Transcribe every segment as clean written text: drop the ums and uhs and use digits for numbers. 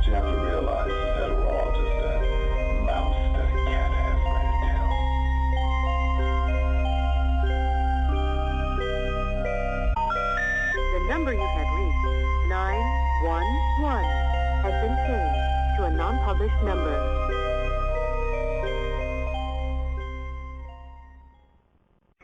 you have to realize is that we're all just a mouse that a cat has by the tail. The number you have reached, 911, has been changed to a non-published number.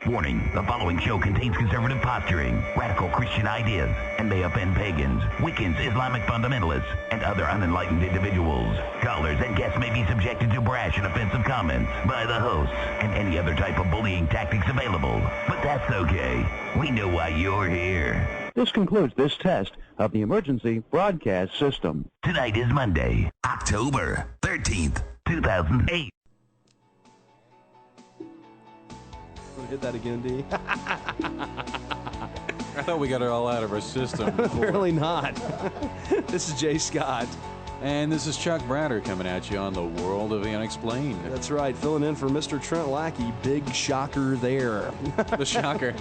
Warning, the following show contains conservative posturing, radical Christian ideas, and may offend pagans, Wiccans, Islamic fundamentalists, and other unenlightened individuals. Callers and guests may be subjected to brash and offensive comments by the hosts and any other type of bullying tactics available. But that's okay. We know why you're here. This concludes this test of the emergency broadcast system. Tonight is Monday, October 13th, 2008. Hit that again, D. I thought we got it all out of our system. Apparently not. This is Jay Scott. And this is Chuck Bratter coming at you on the World of the Unexplained. That's right, filling in for Mr. Trent Lackey. Big shocker there. The shocker.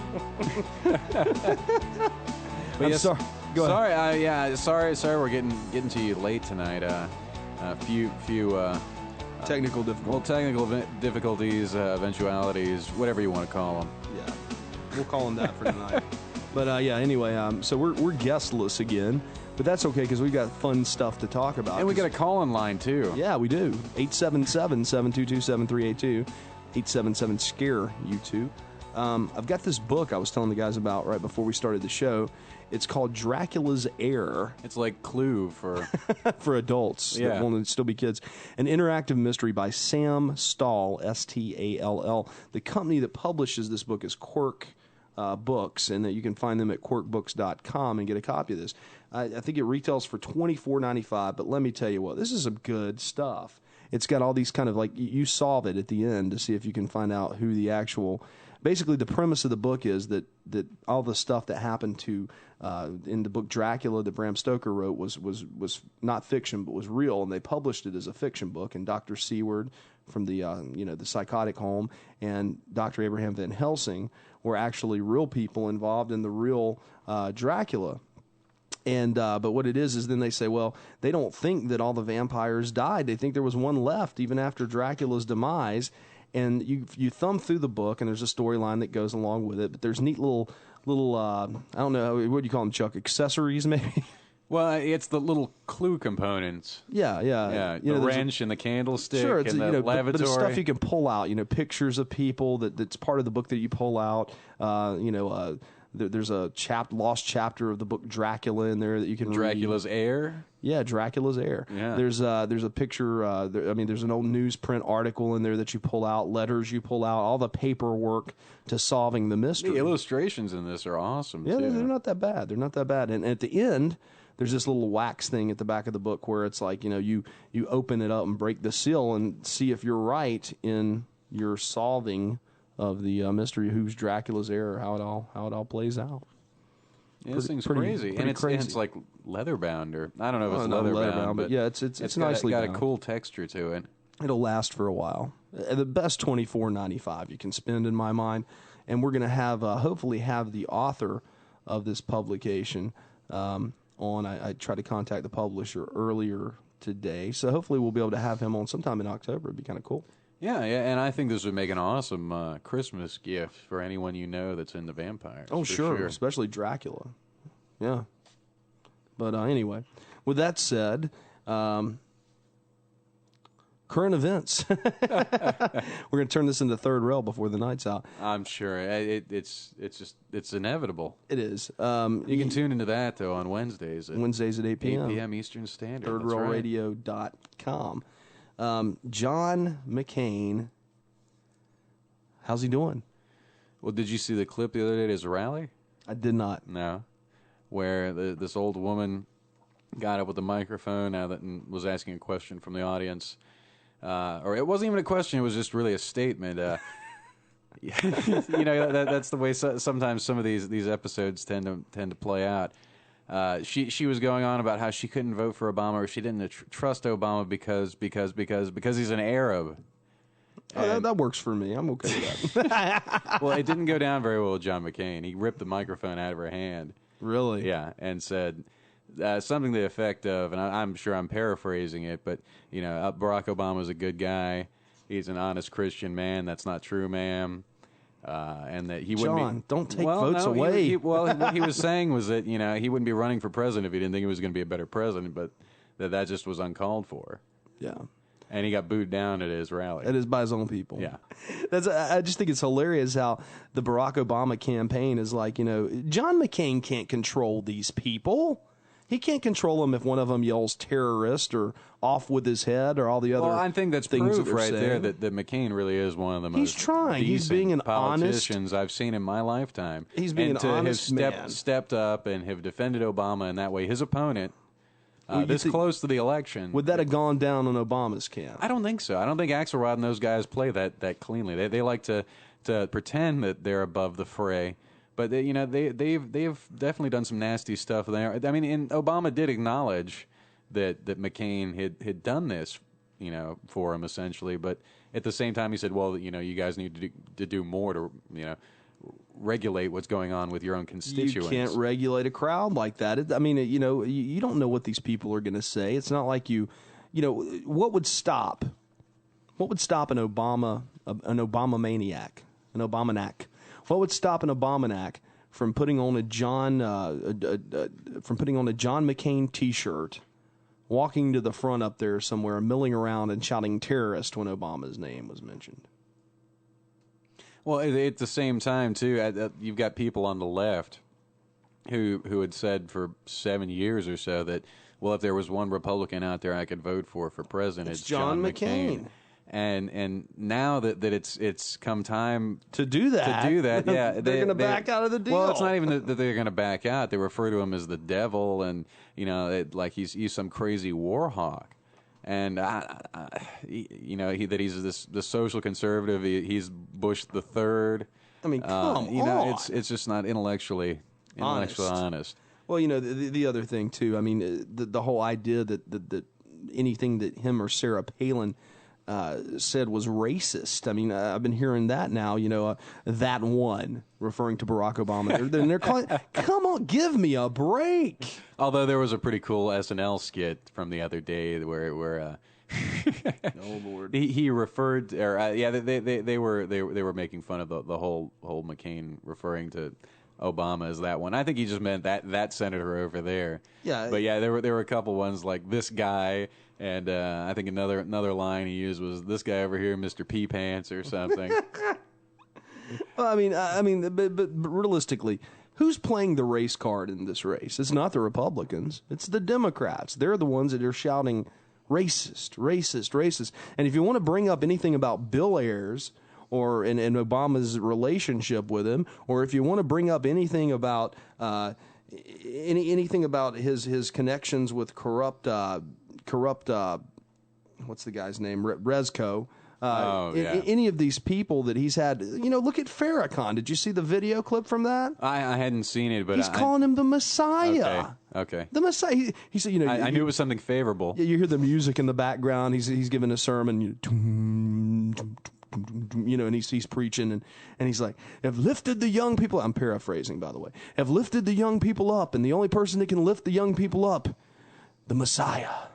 I'm sorry. Go ahead. Sorry we're getting to you late tonight. Few technical difficulties. Well, technical difficulties, eventualities, whatever you want to call them. Yeah, we'll call them that for tonight. But anyway, so we're guestless again, but that's okay because we've got fun stuff to talk about. And we got a call-in line too. Yeah, we do. 877-722-7382. 877-SCARE-U2. I've got this book I was telling the guys about right before we started the show. It's called Dracula's Heir. It's like Clue for for adults that want to still be kids. An interactive mystery by Sam Stahl, S-T-A-L-L. The company that publishes this book is Quirk Books, and that you can find them at quirkbooks.com and get a copy of this. I think it retails for $24.95, but let me tell you what, this is some good stuff. It's got all these kind of like, you solve it at the end to see if you can find out who the actual... Basically, the premise of the book is that all the stuff that happened to in the book Dracula that Bram Stoker wrote was not fiction but was real, and they published it as a fiction book. And Dr. Seward from the the psychotic home and Dr. Abraham Van Helsing were actually real people involved in the real Dracula. And but what it is then they say, well, they don't think that all the vampires died. They think there was one left even after Dracula's demise. And you thumb through the book, and there's a storyline that goes along with it. But there's neat little I don't know, what do you call them, Chuck? Accessories, maybe? Well, it's the little clue components. Yeah. The wrench and the candlestick, sure, it's, and the lavatory. But it's stuff you can pull out. Pictures of people that's part of the book that you pull out. There's a lost chapter of the book Dracula in there that you can read. Dracula's Heir? Yeah, Dracula's Heir. Yeah. There's a picture, there's an old newsprint article in there that you pull out, letters you pull out, all the paperwork to solving the mystery. The illustrations in this are awesome, yeah, too. They're not that bad. They're not that bad. And at the end, there's this little wax thing at the back of the book where it's like, you open it up and break the seal and see if you're right in your solving of the mystery, who's Dracula's heir, how it all plays out. Yeah, this thing's crazy. And it's like leather bound, or I don't know if it's leather bound, but yeah, it's nicely got bound. a cool texture to it. It'll last for a while. The best $24.95 you can spend in my mind, and we're going to have hopefully have the author of this publication on. I tried to contact the publisher earlier today, so hopefully we'll be able to have him on sometime in October. It'd be kind of cool. Yeah, and I think this would make an awesome Christmas gift for anyone you know that's into vampires. Oh, sure, especially Dracula. Yeah. But anyway, with that said, current events. We're going to turn this into third rail before the night's out. I'm sure. It's inevitable. It is. You can tune into that, though, on Wednesdays. Wednesdays at 8 p.m. 8 p.m. Eastern Standard. ThirdRailRadio.com. John McCain, how's he doing? Well, did you see the clip the other day at his rally? I did not. No. Where this old woman got up with the microphone and was asking a question from the audience. Or it wasn't even a question, it was just really a statement. That's the way sometimes some of these episodes tend to play out. She was going on about how she couldn't vote for Obama, or she didn't trust Obama because he's an Arab. That works for me. I'm okay with that. Well, it didn't go down very well with John McCain. He ripped the microphone out of her hand. Really? Yeah, and said something to the effect of, and I'm sure I'm paraphrasing it, but Barack Obama's a good guy. He's an honest Christian man. That's not true, ma'am. And that he wouldn't John, don't take well, votes no, away. What he was saying was that he wouldn't be running for president if he didn't think he was going to be a better president, but that just was uncalled for. Yeah. And he got booed down at his rally. It is by his own people. Yeah. I just think it's hilarious how the Barack Obama campaign is like, John McCain can't control these people. He can't control them if one of them yells terrorist or off with his head or all the other. Well, I think that's things proof that right there saying. that McCain really is one of the most He's trying. He's being an politicians I've seen in my lifetime. He's being and an honest man. Stepped up and have defended Obama in that way. His opponent, this close to the election. Would that have gone down on Obama's camp? I don't think so. I don't think Axelrod and those guys play that cleanly. They like to pretend that they're above the fray. But they've definitely done some nasty stuff there. I mean, and Obama did acknowledge that McCain had done this, for him essentially. But at the same time, he said, "Well, you guys need to do more to, regulate what's going on with your own constituents." You can't regulate a crowd like that. You don't know what these people are going to say. It's not like what would stop? What would stop an Obama maniac, an Obamanac? What would stop an Obamanac from putting on a John McCain T-shirt, walking to the front up there somewhere, milling around and shouting terrorist when Obama's name was mentioned? Well, at the same time, too, you've got people on the left who had said for 7 years or so that, well, if there was one Republican out there I could vote for president, it's John McCain. And now that it's come time to do that, yeah, they're going to back out of the deal. Well, it's not even that they're going to back out. They refer to him as the devil, and like he's some crazy war hawk. And that he's the social conservative. He's Bush the third. I mean, come on. It's just not intellectually honest. Well, the other thing too. I mean, the whole idea that anything that him or Sarah Palin said was racist. I mean, I've been hearing that now. That one referring to Barack Obama. They're calling. Come on, give me a break. Although there was a pretty cool SNL skit from the other day where oh Lord, he referred, they were making fun of the whole McCain referring to Obama as that one. I think he just meant that senator over there. Yeah, but yeah, there were a couple ones like this guy. And I think another line he used was this guy over here, Mr. Pee Pants or something. Well, I mean, but realistically, who's playing the race card in this race? It's not the Republicans. It's the Democrats. They're the ones that are shouting racist, racist, racist. And if you want to bring up anything about Bill Ayers or in Obama's relationship with him, or if you want to bring up anything about anything about his connections with corrupt what's the guy's name? Rezko. Any of these people that he's had, look at Farrakhan. Did you see the video clip from that? I hadn't seen it, but he's calling him the Messiah. Okay. The Messiah. He said, I knew it was something favorable. You hear the music in the background. He's giving a sermon. And he's preaching, and he's like, have lifted the young people. I'm paraphrasing, by the way. Have lifted the young people up, and the only person that can lift the young people up, the Messiah.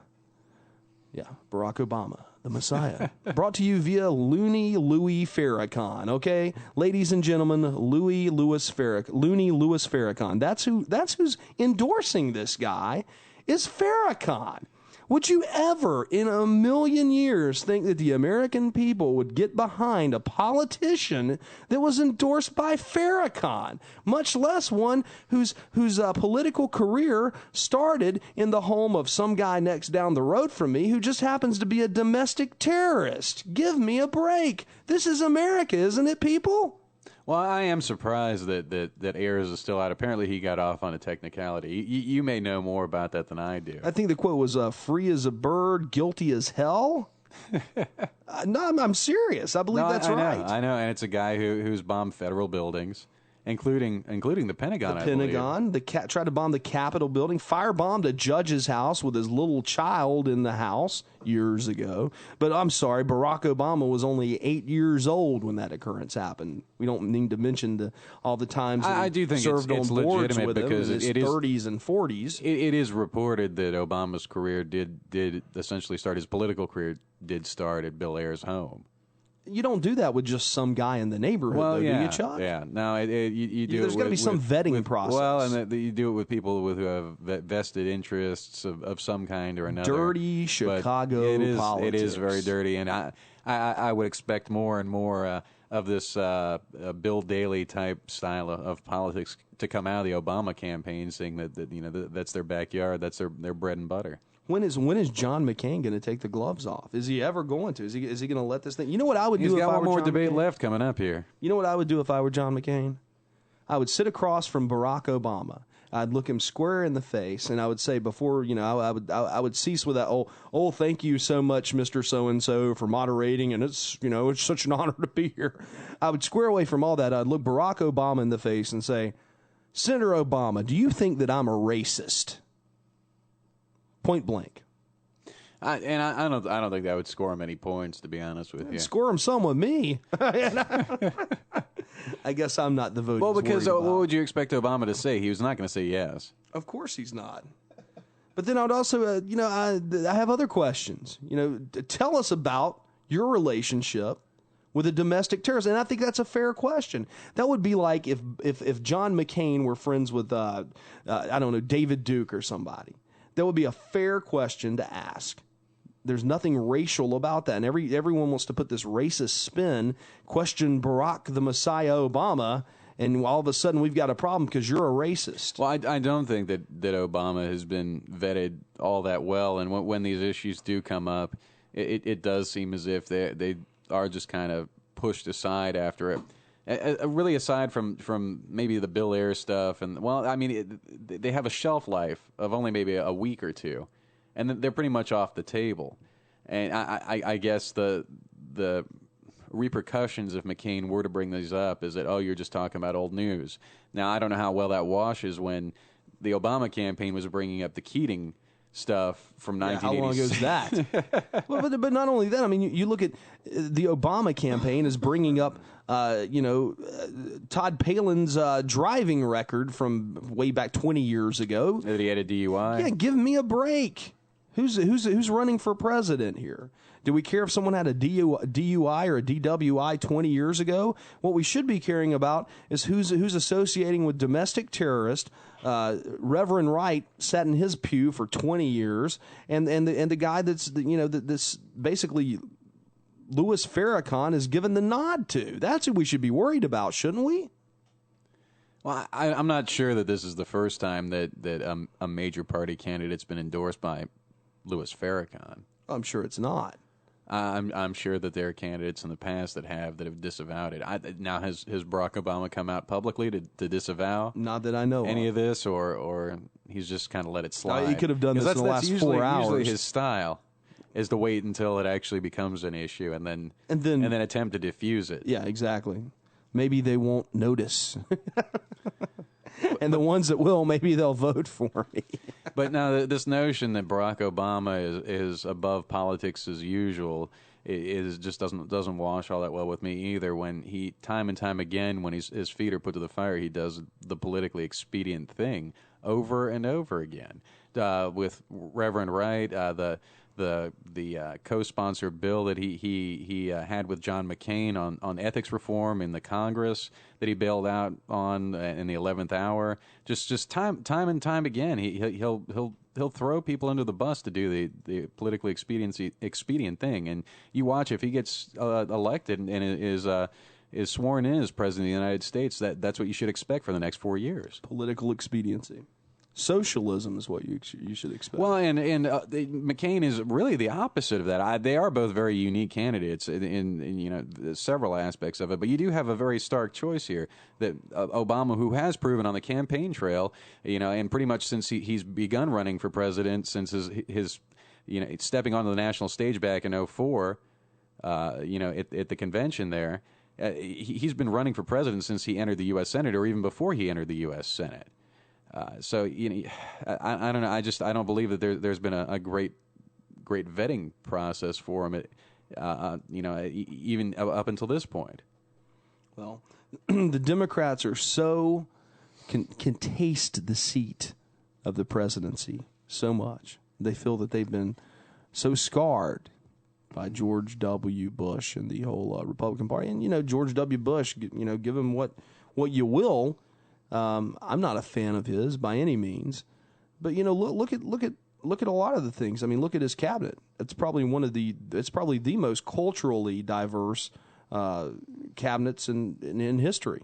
Yeah, Barack Obama, the Messiah. Brought to you via Looney Louis Farrakhan, okay? Ladies and gentlemen, Looney Louis Farrakhan. That's who's endorsing this guy, is Farrakhan. Would you ever in a million years think that the American people would get behind a politician that was endorsed by Farrakhan, much less one whose political career started in the home of some guy next down the road from me who just happens to be a domestic terrorist? Give me a break. This is America, isn't it, people? Well, I am surprised that Ayers is still out. Apparently, he got off on a technicality. You may know more about that than I do. I think the quote was, free as a bird, guilty as hell. No, I'm serious. I believe that's right. I know, and it's a guy who's bombed federal buildings including the Pentagon. The I Pentagon, tried to bomb the Capitol building, firebombed a judge's house with his little child in the house years ago. But I'm sorry, Barack Obama was only 8 years old when that occurrence happened. We don't need to mention all the times that I do think served it's on boards legitimate with him because in his 30s and 40s. It is reported that Obama's career did essentially start, his political career did start at Bill Ayer's home. You don't do that with just some guy in the neighborhood, do you, Chuck? Yeah. No, you do. There's got to be some vetting process. Well, and you do it with people who have vested interests of some kind or another. Dirty Chicago politics. It is very dirty, and I would expect more and more of this Bill Daley type style of politics to come out of the Obama campaign, saying that that's their backyard, that's their bread and butter. When is John McCain going to take the gloves off? Is he ever going to? Is he going to let this thing? You know what I would do if I were John McCain? He's got one more debate left coming up here. You know what I would do if I were John McCain? I would sit across from Barack Obama. I'd look him square in the face, and I would say before, I would cease with that, oh, thank you so much, Mr. So-and-so, for moderating, and it's such an honor to be here. I would square away from all that. I'd look Barack Obama in the face and say, Senator Obama, do you think that I'm a racist? Point blank. I don't think that would score him any points, to be honest with you. Score him some with me. I guess I'm not the voting. Well, because what would you expect Obama to say? He was not going to say yes. Of course he's not. But then I'd also, I have other questions. Tell us about your relationship with a domestic terrorist, and I think that's a fair question. That would be like if John McCain were friends with, I don't know, David Duke or somebody. That would be a fair question to ask. There's nothing racial about that. And everyone wants to put this racist spin, question Barack the Messiah Obama, and all of a sudden we've got a problem because you're a racist. Well, I don't think that Obama has been vetted all that well. And when these issues do come up, it does seem as if they are just kind of pushed aside after it. Really, aside from maybe the Bill Ayer stuff, and they have a shelf life of only maybe a week or two, and they're pretty much off the table. And I guess the repercussions if McCain were to bring these up is that, you're just talking about old news. Now, I don't know how well that washes when the Obama campaign was bringing up the Keating stuff from 1986. How long ago is that? Well, but not only that, you look at the Obama campaign is bringing up, Todd Palin's driving record from way back 20 years ago. That he had a DUI? Yeah, give me a break. Who's running for president here? Do we care if someone had a DUI or a DWI 20 years ago? What we should be caring about is who's associating with domestic terrorists. Reverend Wright sat in his pew for 20 years, and the guy that's this basically Louis Farrakhan is given the nod to. That's who we should be worried about, shouldn't we? Well, I'm not sure that this is the first time that a major party candidate's been endorsed by Louis Farrakhan. I'm sure it's not. I'm sure that there are candidates in the past that have disavowed it. Now, has Barack Obama come out publicly to disavow? Not that I know any of this, or he's just kind of let it slide. He could have done this in the last 4 hours. Usually his style is to wait until it actually becomes an issue and then attempt to diffuse it. Yeah, exactly. Maybe they won't notice. And the ones that will, maybe they'll vote for me. But now this notion that Barack Obama is above politics as usual just doesn't wash all that well with me either. When he time and time again, when his feet are put to the fire, he does the politically expedient thing over and over again. With Reverend Wright, the co-sponsor bill that he had with John McCain on ethics reform in the Congress that he bailed out on in the 11th hour. Just time and time again, he'll throw people under the bus to do the politically expedient thing. And you watch, if he gets elected and is sworn in as president of the United States, that's what you should expect for the next 4 years. Political expediency. Socialism is what you should expect. Well, and McCain is really the opposite of that. They are both very unique candidates in several aspects of it. But you do have a very stark choice here that Obama, who has proven on the campaign trail, and pretty much since he's begun running for president, since his stepping onto the national stage back in 2004, at the convention there. he's been running for president since he entered the U.S. Senate, or even before he entered the U.S. Senate. So I don't know. I don't believe that there's been a great vetting process for him. Even up until this point. Well, the Democrats are so can taste the seat of the presidency so much. They feel that they've been so scarred by George W. Bush and the whole Republican Party. And, George W. Bush, give him what you will. I'm not a fan of his by any means. But, look at a lot of the things. I mean, look at his cabinet. It's probably the most culturally diverse cabinets in history.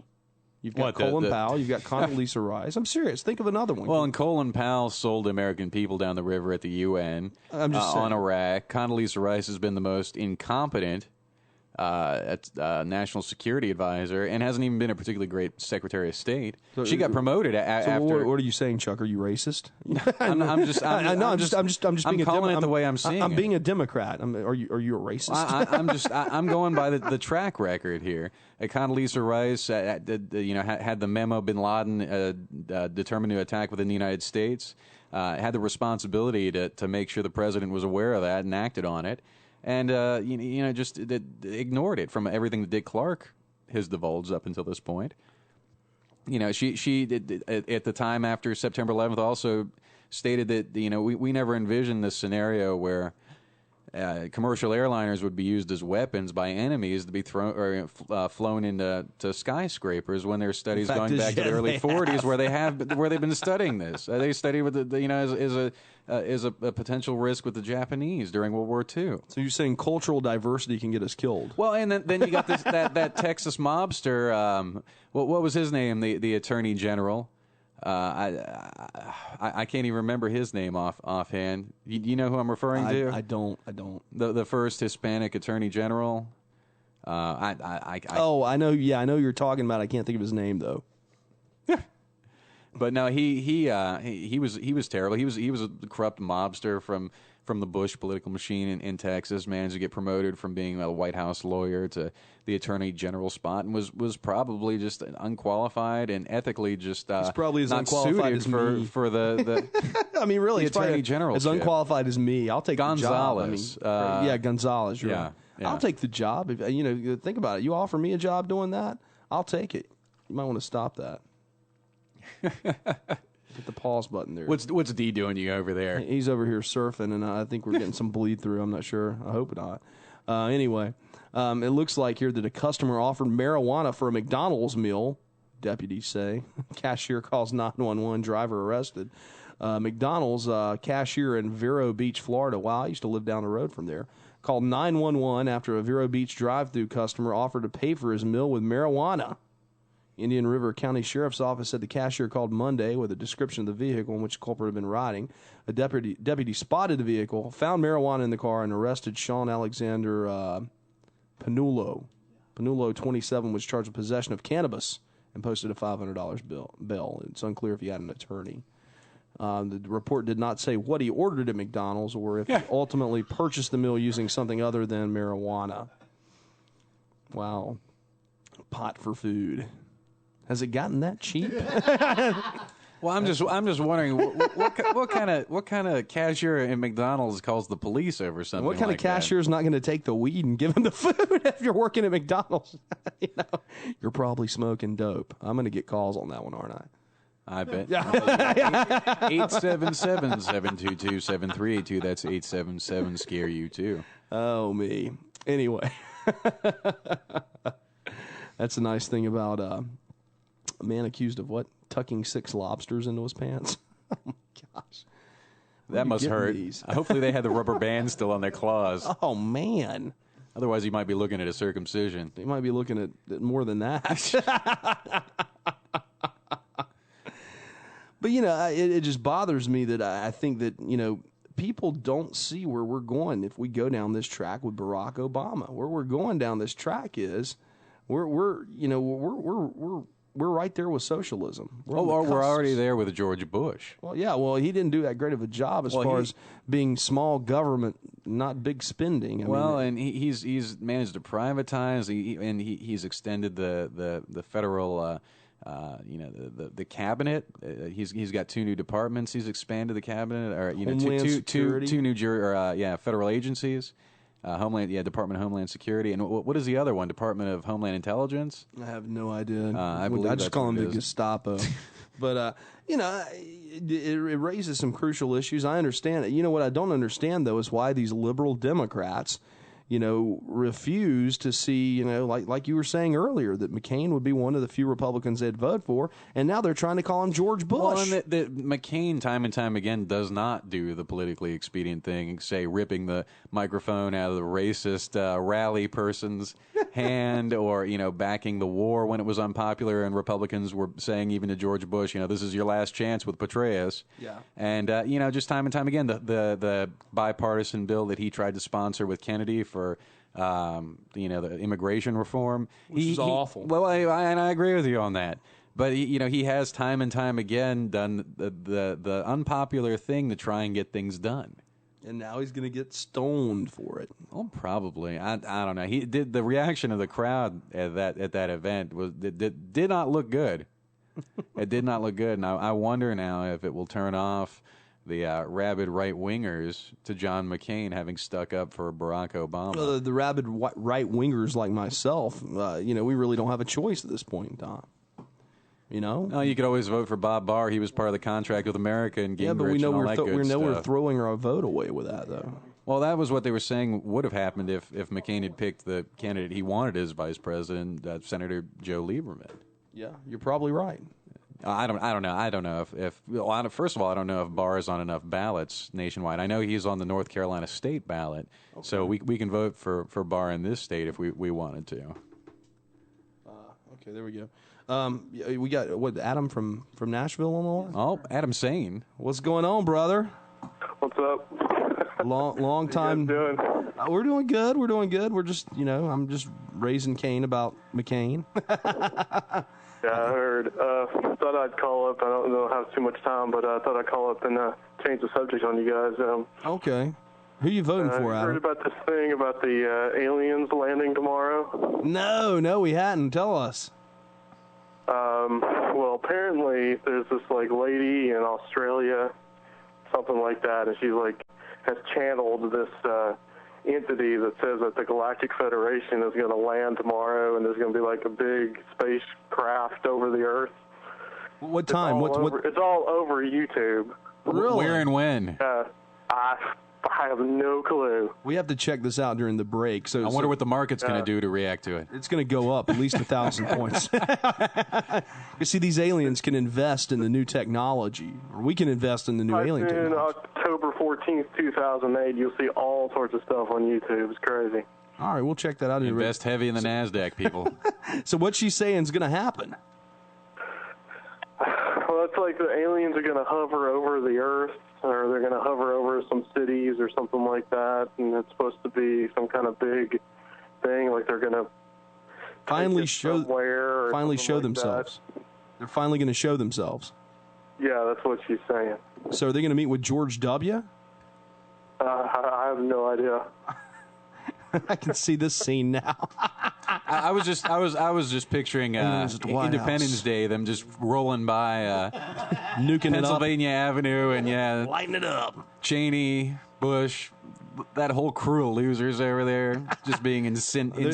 You've got Colin Powell. You've got Condoleezza Rice. I'm serious. Think of another one. Well, and Colin Powell sold American people down the river at the UN on Iraq. Condoleezza Rice has been the most incompetent national security advisor and hasn't even been a particularly great Secretary of State. So, she got promoted after. What are you saying, Chuck? Are you racist? I'm just calling it the way I'm seeing it. I'm being a Democrat. Are you a racist? I'm going by the track record here. Condoleezza Rice had the memo Bin Laden determined to attack within the United States. Had the responsibility to make sure the president was aware of that and acted on it. And, just ignored it from everything that Dick Clark has divulged up until this point. She did, at the time after September 11th also stated that, we never envisioned this scenario where commercial airliners would be used as weapons by enemies to be flown into skyscrapers, when there's studies going back to the early 40s where they've been studying this. They studied with as a potential risk with the Japanese during World War II. So you're saying cultural diversity can get us killed? Well, and then you got this that Texas mobster. What was his name? The Attorney General. I can't even remember his name offhand. You know who I'm referring to? I don't. The first Hispanic Attorney General. I know. Yeah, I know who you're talking about. I can't think of his name though. But no, he was terrible. He was a corrupt mobster from the Bush political machine in Texas. Managed to get promoted from being a White House lawyer to the Attorney General spot, and was probably just unqualified and ethically just he's probably as not unqualified as me for the I mean, really, the Attorney General as unqualified as me. I'll take Gonzalez. The job. I mean, Gonzalez. You're right. Yeah. I'll take the job. If, think about it. You offer me a job doing that, I'll take it. You might want to stop that. Hit the pause button there. What's D doing to you over there? He's over here surfing, and I think we're getting some bleed through. I'm not sure. I hope not. Anyway, it looks like here that a customer offered marijuana for a McDonald's meal, deputies say. Cashier calls 911, driver arrested. McDonald's cashier in Vero Beach, Florida. Wow, I used to live down the road from there. Called 911 after a Vero Beach drive-thru customer offered to pay for his meal with marijuana. Indian River County Sheriff's Office said the cashier called Monday with a description of the vehicle in which the culprit had been riding. A deputy spotted the vehicle, found marijuana in the car, and arrested Sean Alexander Panulo. Panulo, 27, was charged with possession of cannabis and posted a $500 bail. It's unclear if he had an attorney. The report did not say what he ordered at McDonald's or if he ultimately purchased the meal using something other than marijuana. Wow. Pot for food. Has it gotten that cheap? Well, I'm just wondering what kind of cashier in McDonald's calls the police over something. What kind like of cashier is not going to take the weed and give him the food if you're working at McDonald's? You're probably smoking dope. I'm going to get calls on that one, aren't I? I bet. 877-722-7382. That's 877-SCARE-YOU-TOO. Oh, me. Anyway. That's a nice thing about a man accused of what? Tucking 6 lobsters into his pants? Oh, my gosh. That must hurt. Hopefully they had the rubber band still on their claws. Oh, man. Otherwise, he might be looking at a circumcision. He might be looking at more than that. But, it just bothers me that I think that, people don't see where we're going if we go down this track with Barack Obama. Where we're going down this track is we're right there with socialism. We're already there with George Bush. Well, yeah. Well, he didn't do that great of a job as far as being small government not big spending. I mean, and he's managed to privatize. He's extended the federal. The cabinet. He's got 2 new departments. He's expanded the cabinet, or two new federal agencies. Department of Homeland Security, and what is the other one? Department of Homeland Intelligence. I have no idea. I just call him the Gestapo. But it raises some crucial issues. I understand it. What I don't understand though is why these liberal Democrats, refuse to see, like you were saying earlier, that McCain would be one of the few Republicans they'd vote for, and now they're trying to call him George Bush. Well, and McCain, time and time again, does not do the politically expedient thing, say ripping the microphone out of the racist rally person's hand, or backing the war when it was unpopular, and Republicans were saying even to George Bush, this is your last chance with Petraeus. Yeah. And just time and time again, the bipartisan bill that he tried to sponsor with Kennedy for the immigration reform, which is awful. Well, and I agree with you on that. But he has time and time again done the unpopular thing to try and get things done. And now he's going to get stoned for it. Oh, probably. I don't know. The reaction of the crowd at that event did not look good. It did not look good. And I wonder now if it will turn off the rabid right-wingers to John McCain having stuck up for Barack Obama. The rabid right-wingers like myself, we really don't have a choice at this point in time. No, you could always vote for Bob Barr. He was part of the contract with America and Gingrich. Yeah, but we know we're throwing our vote away with that, though. Well, that was what they were saying would have happened if McCain had picked the candidate he wanted as vice president, Senator Joe Lieberman. Yeah, you're probably right. I don't know. I don't know if first of all, I don't know if Barr is on enough ballots nationwide. I know he's on the North Carolina state ballot, so we can vote for Barr in this state if we wanted to. Okay, there we go. We got Adam from Nashville on the line. Oh, Adam Sane. What's going on, brother? What's up? Long time. How you guys doing? We're doing good. We're just I'm just raising Cain about McCain. Yeah, I heard. Thought I'd call up. I don't have too much time, but I thought I'd call up and change the subject on you guys. Okay. Who you voting for, Adam? Heard about this thing about the aliens landing tomorrow? No, we hadn't. Tell us. Well, apparently there's this lady in Australia, something like that, and she has channeled this entity that says that the Galactic Federation is going to land tomorrow, and there's going to be a big spacecraft over the Earth. What time? It's all over YouTube. Really? Where and when? I have no clue. We have to check this out during the break. So I wonder what the market's going to do to react to it. It's going to go up at least 1,000 points. You see, these aliens can invest in the new technology, or we can invest in the new alien technology. October 14th, 2008, you'll see all sorts of stuff on YouTube. It's crazy. All right, we'll check that out. Invest heavy in the NASDAQ, people. So what she's saying is going to happen? Well, it's the aliens are going to hover over the Earth, or they're going to hover over some cities or something like that, and it's supposed to be some kind of big thing, they're going to finally show themselves. That. They're finally going to show themselves. Yeah, that's what she's saying. So are they going to meet with George W.? I have no idea. I can see this scene now. I was just picturing Independence Day, them just rolling by nuking Pennsylvania Avenue, and lighting it up. Cheney, Bush, that whole crew of losers over there, just being incinerated.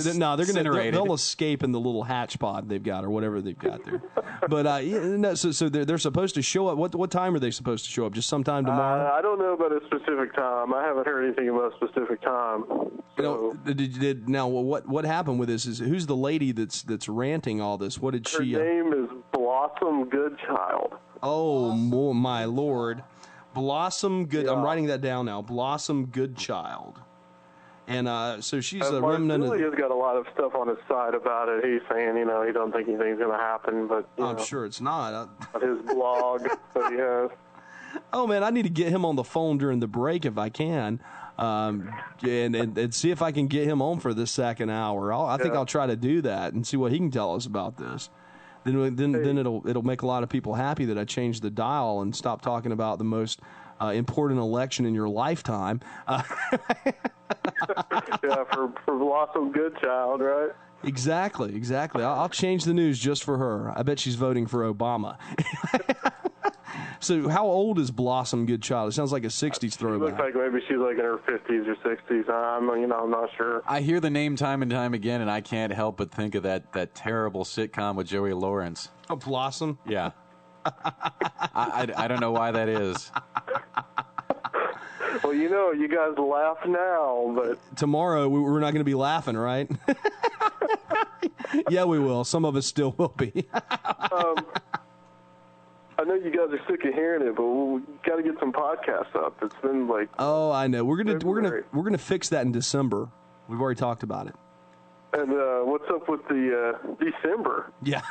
They'll escape in the little hatch pod they've got, or whatever they've got there. But so they're supposed to show up. What time are they supposed to show up? Just sometime tomorrow? I don't know about a specific time. I haven't heard anything about a specific time. So. Now what happened with this? Who's the lady that's ranting all this? What did she? Her name is Blossom Goodchild. Oh my Lord. Blossom Good. Yeah. I'm writing that down now. Blossom Goodchild, and so she's a remnant. Marzulli has got a lot of stuff on his side about it. He's saying, he don't think anything's going to happen, but I'm sure it's not. On his blog that he has. Oh man, I need to get him on the phone during the break if I can, and see if I can get him on for this second hour. I think I'll try to do that and see what he can tell us about this. Then it'll make a lot of people happy that I changed the dial and stopped talking about the most important election in your lifetime. Yeah, for Blossom Goodchild, right? Exactly. I'll change the news just for her. I bet she's voting for Obama. So how old is Blossom Goodchild? It sounds like a 60s throwback. Looks like maybe she's like in her 50s or 60s. I'm not sure. I hear the name time and time again, and I can't help but think of that terrible sitcom with Joey Lawrence. Oh, Blossom? Yeah. I don't know why that is. Well, you guys laugh now, but Tomorrow we're not going to be laughing, right? Yeah, we will. Some of us still will be. I know you guys are sick of hearing it, but we got to get some podcasts up. It's been like Oh, I know. We're gonna fix that in December. We've already talked about it. And what's up with the December? Yeah.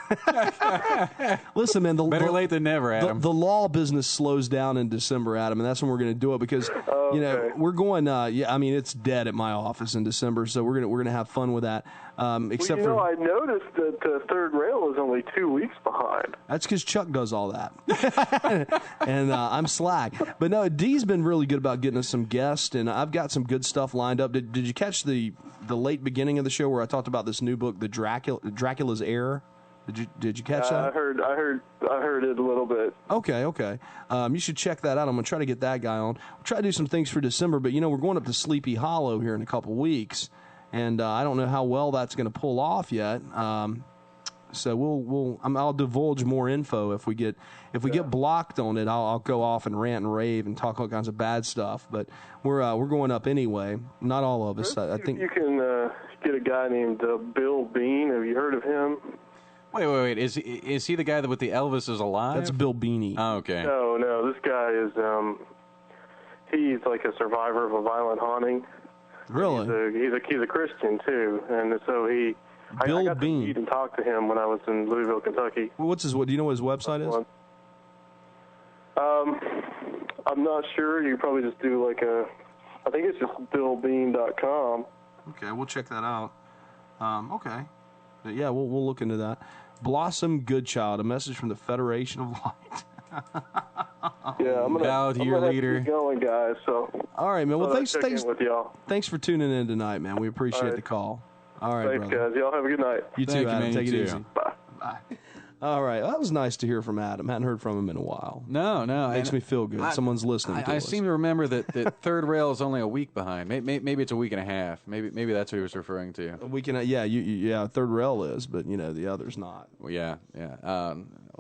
Listen, man. Better late than never, Adam. The law business slows down in December, Adam, and that's when we're going to do it because we're going. It's dead at my office in December, so we're gonna have fun with that. Except for I noticed that Third Rail is only 2 weeks behind. That's because Chuck does all that, and I'm slack. But no, Dee's been really good about getting us some guests, and I've got some good stuff lined up. Did you catch the late beginning of the show where I talked about this new book, Dracula's Heir? Did you catch that? I heard it a little bit. Okay. You should check that out. I'm gonna try to get that guy on. We'll try to do some things for December, but we're going up to Sleepy Hollow here in a couple weeks, and I don't know how well that's going to pull off yet. So I'll divulge more info if we get blocked on it. I'll go off and rant and rave and talk all kinds of bad stuff. But we're going up anyway. Not all of us. I think you can get a guy named Bill Bean. Have you heard of him? Wait. Is he the guy that with the Elvis is alive? That's Bill Beanie. Oh, okay. No. This guy is he's like a survivor of a violent haunting. Really? He's a Christian too, and so I got to meet and talk to him when I was in Louisville, Kentucky. Well, do you know what his website is? I'm not sure. You probably just do I think it's just billbean.com. Okay, we'll check that out. Okay. But yeah, we'll look into that. Blossom Goodchild, a message from the Federation of Light. Yeah, I'm bow to your leader. Keep going, guys. So all right, man. Well, thanks with y'all. Thanks for tuning in tonight, man. We appreciate the call. All right, thanks, brother. guys. Y'all have a good night. You too, Adam. Take it easy. Bye. All right, that was nice to hear from Adam. Hadn't heard from him in a while. No. Makes me feel good. Someone's listening to us. I seem to remember that Third Rail is only a week behind. Maybe it's a week and a half. Maybe that's what he was referring to. A week and a Third Rail is, but the other's not. Well, yeah.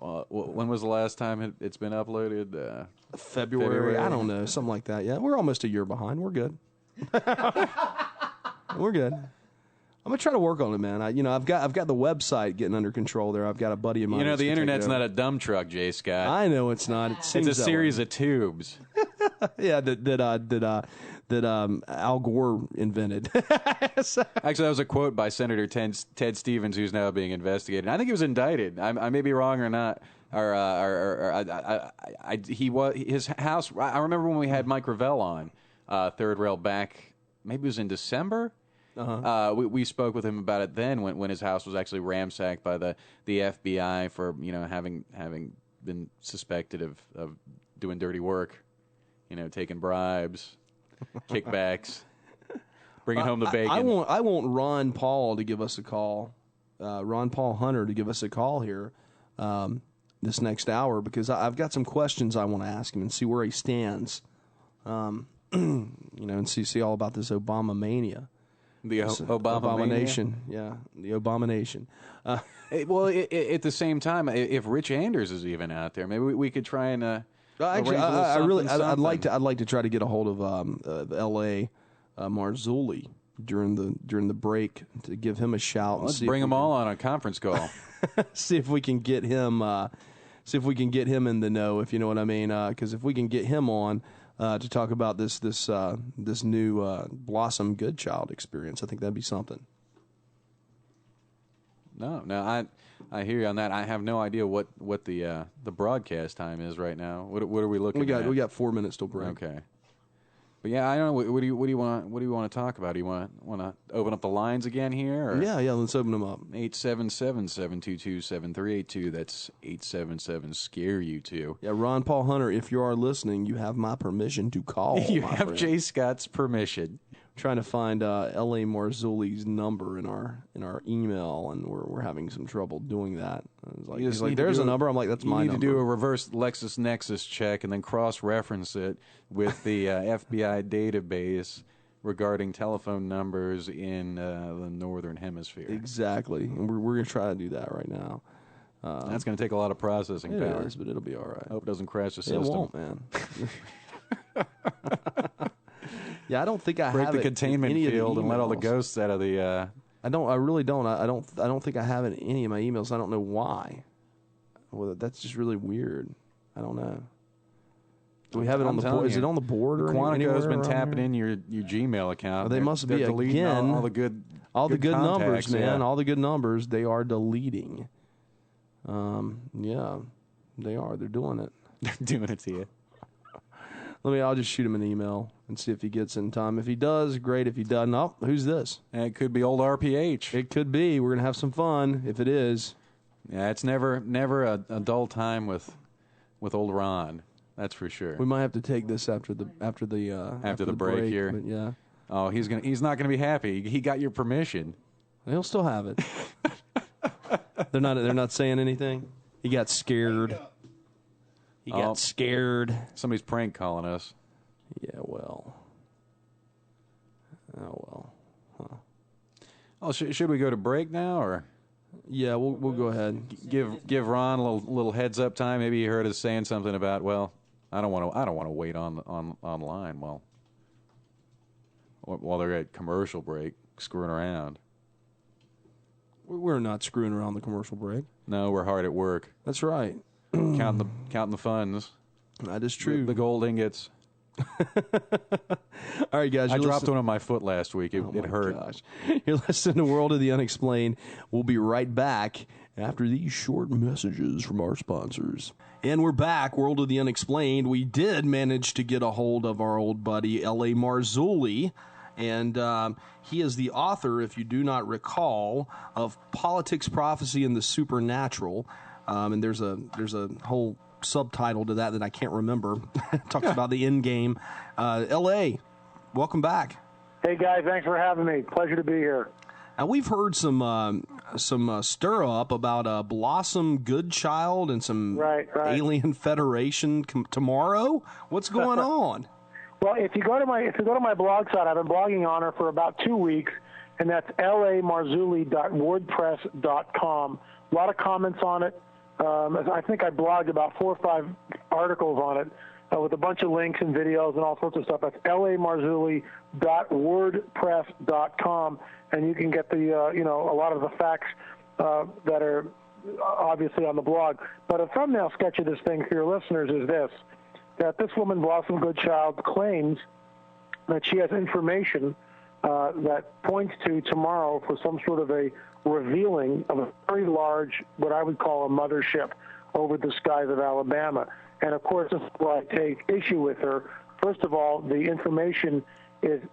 When was the last time it's been uploaded? February. I don't know, something like that. Yeah, we're almost a year behind. We're good. We're good. I'm gonna try to work on it, man. I've got the website getting under control there. I've got a buddy of mine. The internet's not a dumb truck, J. Scott. I know it's not. It's a series of tubes. Yeah, that Al Gore invented. Actually, that was a quote by Senator Ted Stevens, who's now being investigated. I think he was indicted. I may be wrong or not. His house. I remember when we had Mike Ravel on Third Rail back. Maybe it was in December. We spoke with him about it then when his house was actually ransacked by the FBI for having been suspected of doing dirty work, taking bribes, kickbacks, bringing home the bacon. I want Ron Paul to give us a call, Ron Paul Hunter to give us a call here this next hour because I've got some questions I want to ask him and see where he stands, and see all about this Obama mania. The abomination, yeah, the abomination. At the same time, if Rich Anders is even out there, maybe we could try and. I'd like to try to get a hold of L.A. Marzulli during the break to give him a shout. Let's bring them all on a conference call. See if we can get him. See if we can get him in the know, if you know what I mean. Because if we can get him on. To talk about this new Blossom Goodchild experience, I think that'd be something. No, I hear you on that. I have no idea what the broadcast time is right now. What are we looking at? We got 4 minutes till break. Okay, But yeah, I don't know. What do you want to talk about? Do you want to open up the lines again here? Or? Yeah, let's open them up. 877-722-7382. That's 877-SCARE-YOU-2. Yeah, Ron Paul Hunter, if you are listening, you have my permission to call. You have Jay Scott's permission. Trying to find L.A. Marzulli's number in our email, and we're having some trouble doing that. He's like, there's a number. I'm like, that's my number. You need to do a reverse LexisNexis check and then cross-reference it with the FBI database regarding telephone numbers in the Northern Hemisphere. Exactly, and we're going to try to do that right now. That's going to take a lot of processing power. It is, but it'll be all right. I hope it doesn't crash the system. It won't, man. Yeah, I don't think I break have the containment field and let all the ghosts out of the. I don't. I really don't. I don't think I have it in any of my emails. I don't know why. Well, that's just really weird. I don't know. Do we have it on the board? Is it on the board or Quantico's been tapping in your Gmail account. Well, they must be again. All the good numbers, man. Yeah. All the good numbers. They are deleting. Yeah, they are. They're doing it. They're doing it to you. I'll just shoot him an email and see if he gets in time. If he does, great. If he doesn't, who's this? It could be old RPH. It could be. We're gonna have some fun if it is. Yeah, it's never a dull time with old Ron. That's for sure. We might have to take this after the break here. But yeah. Oh, he's not gonna be happy. He got your permission. He'll still have it. They're not saying anything. He got scared. He got scared. Somebody's prank calling us. Yeah, well. Oh, well. Huh. Oh, should we go to break now, or? Yeah, we'll go ahead. Give Ron a little heads up time. Maybe he heard us saying something about, well, I don't want to wait online while they're at commercial break screwing around. We're not screwing around the commercial break. No, we're hard at work. That's right. counting the funds. That is true. The gold ingots. All right, guys. I dropped one on my foot last week. It hurt. Gosh. You're listening to World of the Unexplained. We'll be right back after these short messages from our sponsors. And we're back, World of the Unexplained. We did manage to get a hold of our old buddy, L.A. Marzulli. And he is the author, if you do not recall, of Politics, Prophecy, and the Supernatural. And there's a whole subtitle to that I can't remember. Talks about the end game. L.A., welcome back. Hey, guys, thanks for having me. Pleasure to be here. Now, we've heard some stir up about Blossom Goodchild and some Alien Federation tomorrow. What's going on? Well, if you go to my blog site, I've been blogging on her for about 2 weeks, and that's lamarzulli.wordpress.com. A lot of comments on it. I think I blogged about 4 or 5 articles on it with a bunch of links and videos and all sorts of stuff. That's lamarzulli.wordpress.com, and you can get the a lot of the facts that are obviously on the blog. But a thumbnail sketch of this thing for your listeners is this: that this woman, Blossom Goodchild, claims that she has information that points to tomorrow for some sort of a revealing of a very large, what I would call a mothership, over the skies of Alabama. And, of course, this is why I take issue with her. First of all, the information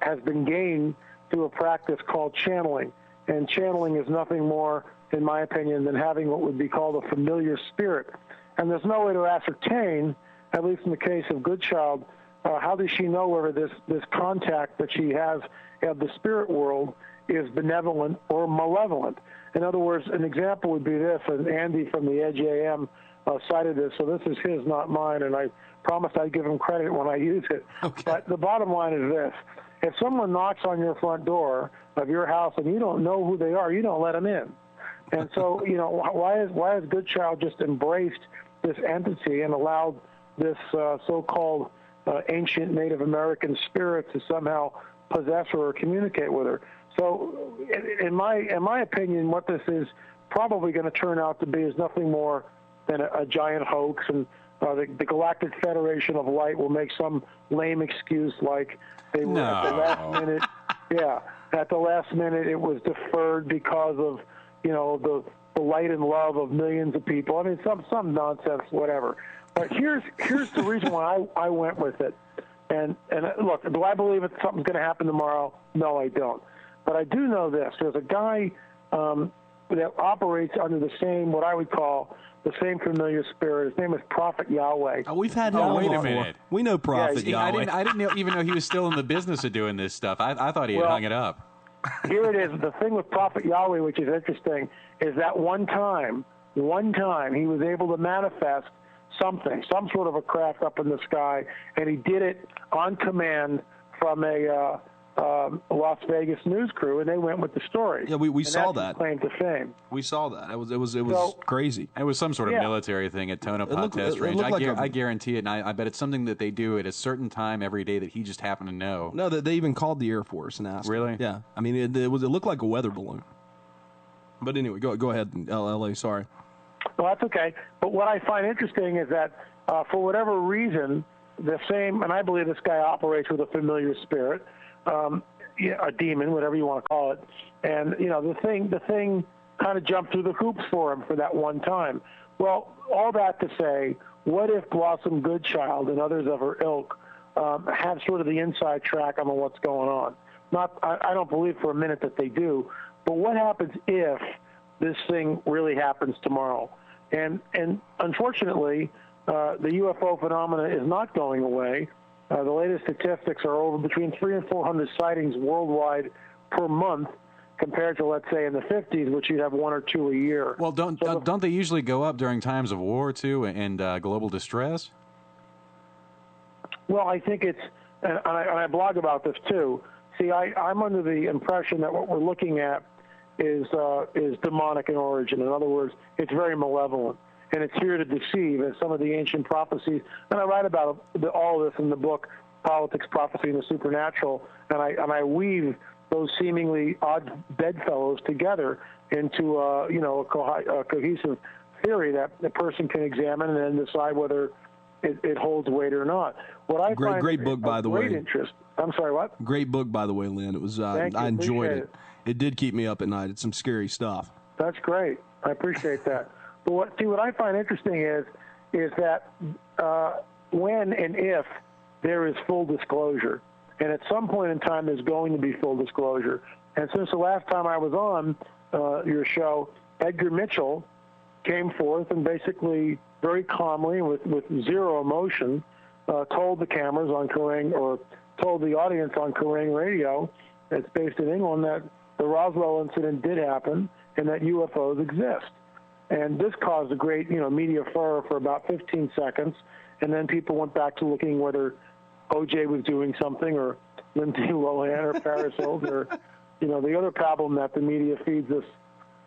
has been gained through a practice called channeling. And channeling is nothing more, in my opinion, than having what would be called a familiar spirit. And there's no way to ascertain, at least in the case of Goodchild, how does she know whether this contact that she has of the spirit world is benevolent or malevolent? In other words, an example would be this, and Andy from the Edge AM cited this, so this is his, not mine, and I promised I'd give him credit when I use it. Okay. But the bottom line is this: if someone knocks on your front door of your house and you don't know who they are, you don't let them in. And so, why has Goodchild just embraced this entity and allowed this so-called ancient Native American spirit to somehow possess her or communicate with her? So, in my opinion, what this is probably going to turn out to be is nothing more than a giant hoax, and the Galactic Federation of Light will make some lame excuse like they were at the last minute. Yeah, at the last minute it was deferred because of the light and love of millions of people. I mean, some nonsense, whatever. But here's the reason why I went with it. And look, do I believe that something's going to happen tomorrow? No, I don't. But I do know this. There's a guy that operates under the same, what I would call, the same familiar spirit. His name is Prophet Yahweh. Oh, we've had him on wait a before. minute. We know Prophet Yahweh. I didn't even know he was still in the business of doing this stuff. I thought he had hung it up. Here it is. The thing with Prophet Yahweh, which is interesting, is that one time he was able to manifest something, some sort of a craft up in the sky, and he did it on command from a Las Vegas news crew, and they went with the story. Yeah, we saw that. His claim to fame. We saw that. It was crazy. It was some sort of military thing at Tonopah Test Range. I guarantee it, and I bet it's something that they do at a certain time every day that he just happened to know. No, they even called the Air Force and asked. Really? Him. Yeah. I mean, it looked like a weather balloon. But anyway, go ahead, LA. Sorry. Well, that's okay. But what I find interesting is that for whatever reason, the same, and I believe this guy operates with a familiar spirit, a demon, whatever you want to call it. And, the thing kind of jumped through the hoops for him for that one time. Well, all that to say, what if Blossom Goodchild and others of her ilk have sort of the inside track on what's going on? I don't believe for a minute that they do, but what happens if this thing really happens tomorrow? And unfortunately, the UFO phenomena is not going away. The latest statistics are over between 300 and 400 sightings worldwide per month, compared to, let's say, in the 50s, which you'd have 1 or 2 a year. Well, don't they usually go up during times of war too and global distress? Well, I think it's, and I blog about this too. See, I'm under the impression that what we're looking at is demonic in origin. In other words, it's very malevolent, and it's here to deceive, as some of the ancient prophecies. And I write about all of this in the book, Politics, Prophecy, and the Supernatural, and I weave those seemingly odd bedfellows together into a cohesive theory that a person can examine and then decide whether it holds weight or not. What I find great book, by the way. Interest. I'm sorry, what? Great book, by the way, Lynn. It was I enjoyed it. It did keep me up at night. It's some scary stuff. That's great. I appreciate that. But what I find interesting is that when and if there is full disclosure, and at some point in time there's going to be full disclosure. And since the last time I was on your show, Edgar Mitchell came forth and basically very calmly, with zero emotion, told the cameras on Kerrang, or told the audience on Kerrang Radio, that's based in England, that the Roswell incident did happen and that UFOs exist. And this caused a great, media furor for about 15 seconds, and then people went back to looking whether OJ was doing something, or Lindsay Lohan, or Paris Hilton, or, the other problem that the media feeds us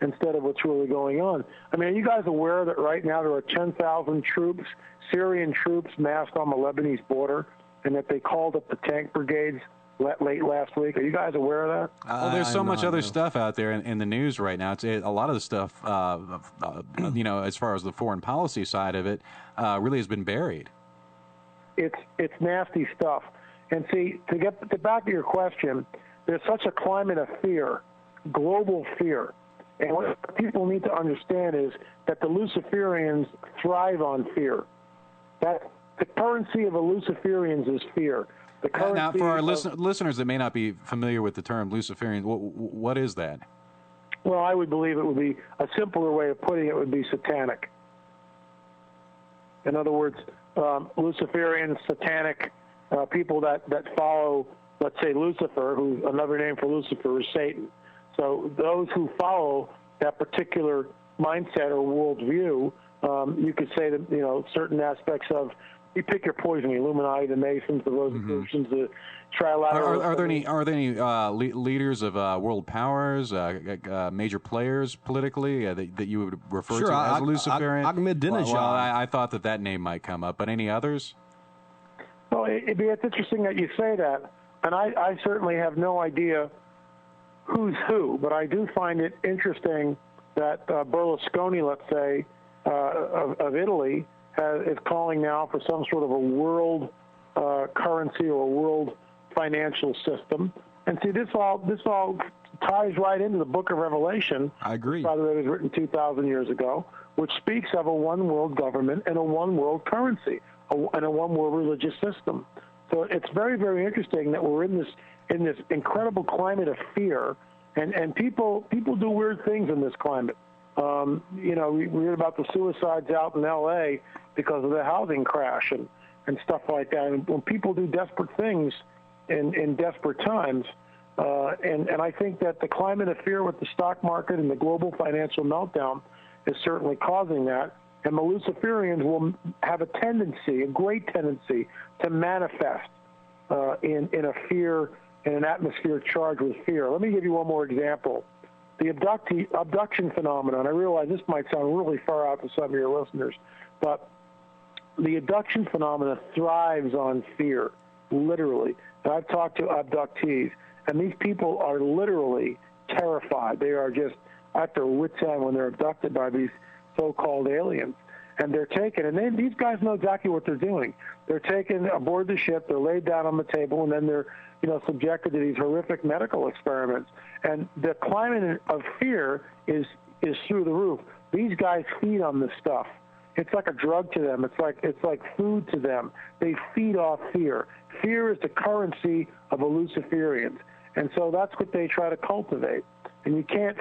instead of what's really going on. I mean, are you guys aware that right now there are 10,000 troops, Syrian troops, massed on the Lebanese border, and that they called up the tank brigades late last week? Are you guys aware of that? Well, there's so much other stuff out there in the news right now. A lot of the stuff, as far as the foreign policy side of it, really has been buried. It's nasty stuff. And see, to get back to your question, there's such a climate of fear, global fear. And what people need to understand is that the Luciferians thrive on fear. That the currency of the Luciferians is fear. Now, for our listeners that may not be familiar with the term Luciferian, what is that? Well, I would believe it would be a simpler way of putting it would be satanic. In other words, Luciferians, satanic people that follow, let's say, Lucifer, who another name for Lucifer is Satan. So those who follow that particular mindset or worldview, you could say that, certain aspects of, you pick your poison, the Illuminati, the Masons, the Rosicrucians, the Trilateral. Are there any leaders of world powers, major players politically that you would refer to as Luciferian? Ahmadinejad. Well, I thought that name might come up, but any others? Well, it's interesting that you say that, and I certainly have no idea who's who, but I do find it interesting that Berlusconi, let's say, of Italy, is calling now for some sort of a world currency or a world financial system. And see, this all ties right into the Book of Revelation. I agree. By the way, it was written 2,000 years ago, which speaks of a one world government and a one world currency and a one world religious system. So it's very, very interesting that we're in this incredible climate of fear, and people do weird things in this climate. We read about the suicides out in L.A. because of the housing crash and stuff like that. And when people do desperate things in desperate times, and I think that the climate of fear with the stock market and the global financial meltdown is certainly causing that. And the Luciferians will have a great tendency to manifest in a fear, in an atmosphere charged with fear. Let me give you one more example. The abduction phenomenon, I realize this might sound really far out to some of your listeners, but the abduction phenomenon thrives on fear, literally. And I've talked to abductees, and these people are literally terrified. They are just at their wits' end when they're abducted by these so-called aliens. And they're taken, and these guys know exactly what they're doing. They're taken aboard the ship, they're laid down on the table, and then they're subjected to these horrific medical experiments. And the climate of fear is through the roof. These guys feed on this stuff. It's like a drug to them. It's like food to them. They feed off fear. Fear is the currency of the Luciferians. And so that's what they try to cultivate. And you can't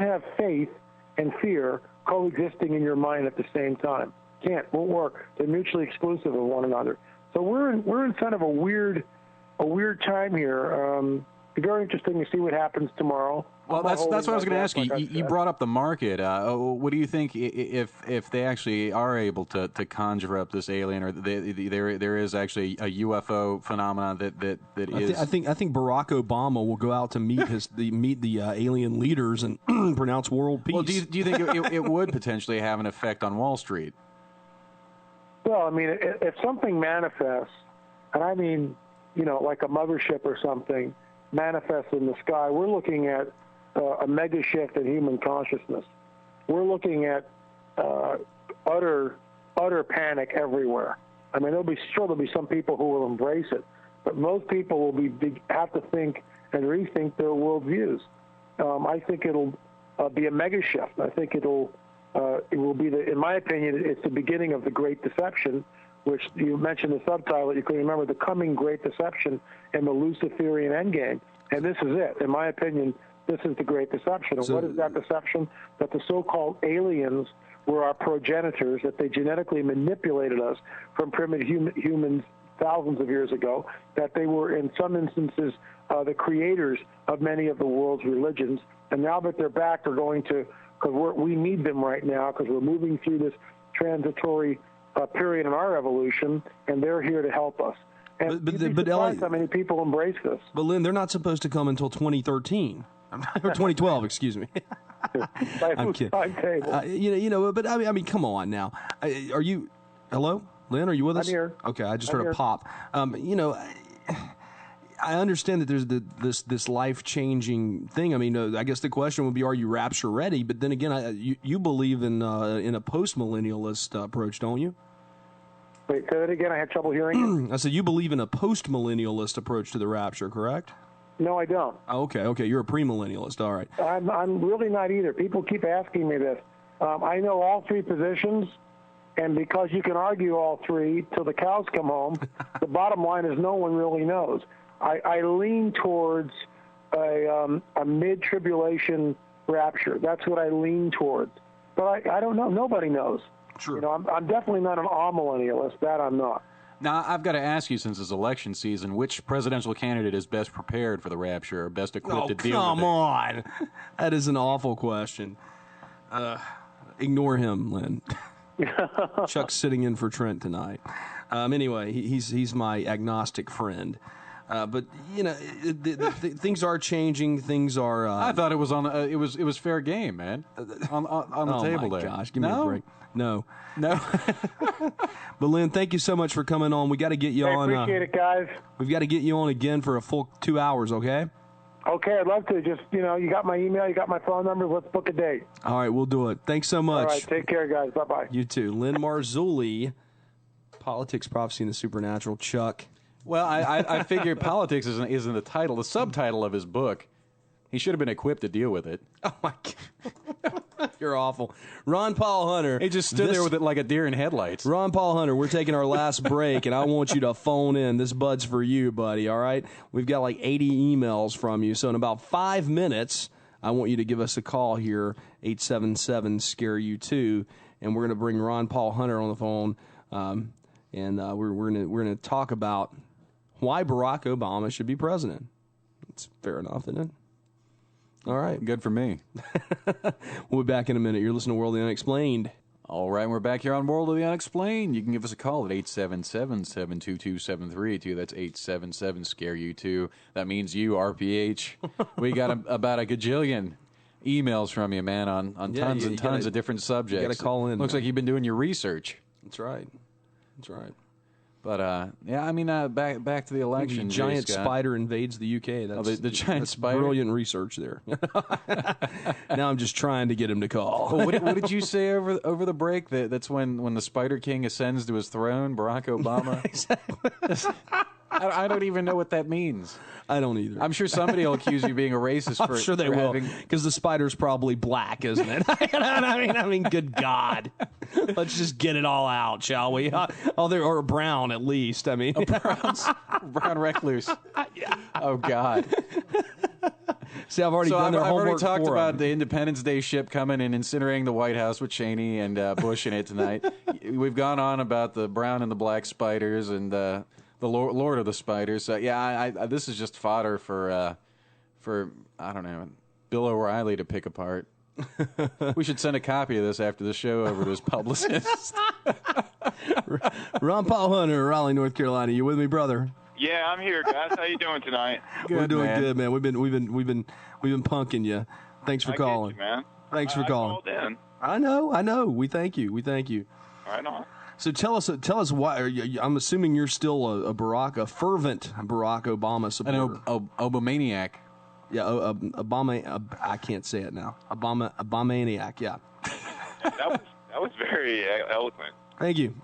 have faith and fear coexisting in your mind at the same time. Won't work. They're mutually exclusive of one another. So we're in kind of a weird time here. Be very interesting to see what happens tomorrow. Well, that's what I was going to ask you. You brought up the market. What do you think if they actually are able to conjure up this alien, or there is actually a UFO phenomenon that is? I think Barack Obama will go out to meet the alien leaders and pronounce world peace. Well, do you think it would potentially have an effect on Wall Street? Well, I mean, if something manifests, and I mean, like a mothership or something manifests in the sky, we're looking at a mega shift in human consciousness. We're looking at utter panic everywhere. I mean, there'll be some people who will embrace it, but most people will have to think and rethink their worldviews. I think it'll be a mega shift. I think it will be in my opinion, it's the beginning of the Great Deception, which you mentioned the subtitle, you can remember, The Coming Great Deception and the Luciferian Endgame. And this is it. In my opinion, this is the Great Deception. And what is that deception? That the so-called aliens were our progenitors, that they genetically manipulated us from primitive humans thousands of years ago, that they were, in some instances, the creators of many of the world's religions. And now that they're back, they're going to, because we need them right now, because we're moving through this transitory period in our evolution, and they're here to help us. And but surprised how many people embrace this. But Lynn, they're not supposed to come until 2013 or 2012. Excuse me. I'm kidding. But I mean, come on now. Are you? Hello, Lynn? Are you with us? I'm here. Okay, I just heard a pop. I understand that there's this life-changing thing. I mean, I guess the question would be, are you rapture ready? But then again, you believe in a post-millennialist approach, don't you? Wait, say that again. I had trouble hearing you. I said you believe in a post-millennialist approach to the rapture, correct? No, I don't. Okay. You're a premillennialist. All right. I'm really not either. People keep asking me this. I know all three positions, and because you can argue all three till the cows come home, the bottom line is no one really knows. I lean towards a mid-tribulation rapture. That's what I lean towards. But I don't know. Nobody knows. Sure. I'm definitely not an all-millennialist. That I'm not. Now, I've got to ask you, since it's election season, which presidential candidate is best prepared for the rapture, or best equipped to deal with it? Come on. That is an awful question. Ignore him, Lynn. Chuck's sitting in for Trent tonight. Anyway, he's my agnostic friend. But things are changing. Things are. I thought it was it was fair game, man. On the table there. Oh my gosh, give me a break. No. But Lynn, thank you so much for coming on. We got to get you on. I appreciate it, guys. We've got to get you on again for a full 2 hours. Okay. Okay, I'd love to. Just you got my email, you got my phone number. Let's book a date. All right, we'll do it. Thanks so much. All right, take care, guys. Bye bye. You too, Lynn Marzulli. Politics, Prophecy, and the Supernatural. Chuck. Well, I figure politics isn't the title. The subtitle of his book. He should have been equipped to deal with it. Oh, my God. You're awful. Ron Paul Hunter. He just stood there with it like a deer in headlights. Ron Paul Hunter, we're taking our last break, and I want you to phone in. This bud's for you, buddy, all right? We've got like 80 emails from you, so in about 5 minutes, I want you to give us a call here, 877-SCARE-YOU-2, and we're going to bring Ron Paul Hunter on the phone, and we're going to talk about why Barack Obama should be president. It's fair enough, isn't it? All right. Good for me. We'll be back in a minute. You're listening to World of the Unexplained. All right, we're back here on World of the Unexplained. You can give us a call at 877-722-7382. That's 877-SCARE-YOU-2. That means you, RPH. We got about a gajillion emails from you, man, on tons and tons of different subjects. You got to call in. Looks like you've been doing your research. That's right. That's right. But, yeah, I mean, back to the election. The giant spider invades the UK. That's, the giant spider? Brilliant research there. Now I'm just trying to get him to call. Well, what did you say over the break? That's when the Spider King ascends to his throne, Barack Obama? Exactly. I don't even know what that means. I don't either. I'm sure somebody will accuse you of being a racist. I'm sure they will, because the spider's probably black, isn't it? I mean, good God. Let's just get it all out, shall we? Or brown, at least. I mean, brown recluse. Yeah. Oh God. See, I've already done their homework. I've already talked for about them. the Independence Day ship coming and incinerating the White House with Cheney and Bush in it tonight. We've gone on about the brown and the black spiders and the Lord of the Spiders. Yeah, this is just fodder for I don't know, Bill O'Reilly to pick apart. We should send a copy of this after the show over to his publicist. Ron Paul Hunter, Raleigh, North Carolina. You with me, brother? Yeah, I'm here, guys. How you doing tonight? We're doing good, man. We've been punking you. Thanks for calling, get you, man. Thanks for calling. Called in. I know. We thank you. Right on. So tell us why. I'm assuming you're still a fervent Barack Obama supporter. An Obamaniac. Yeah, Obama. I can't say it now. Obamaniac. Yeah. That was very eloquent. Thank you.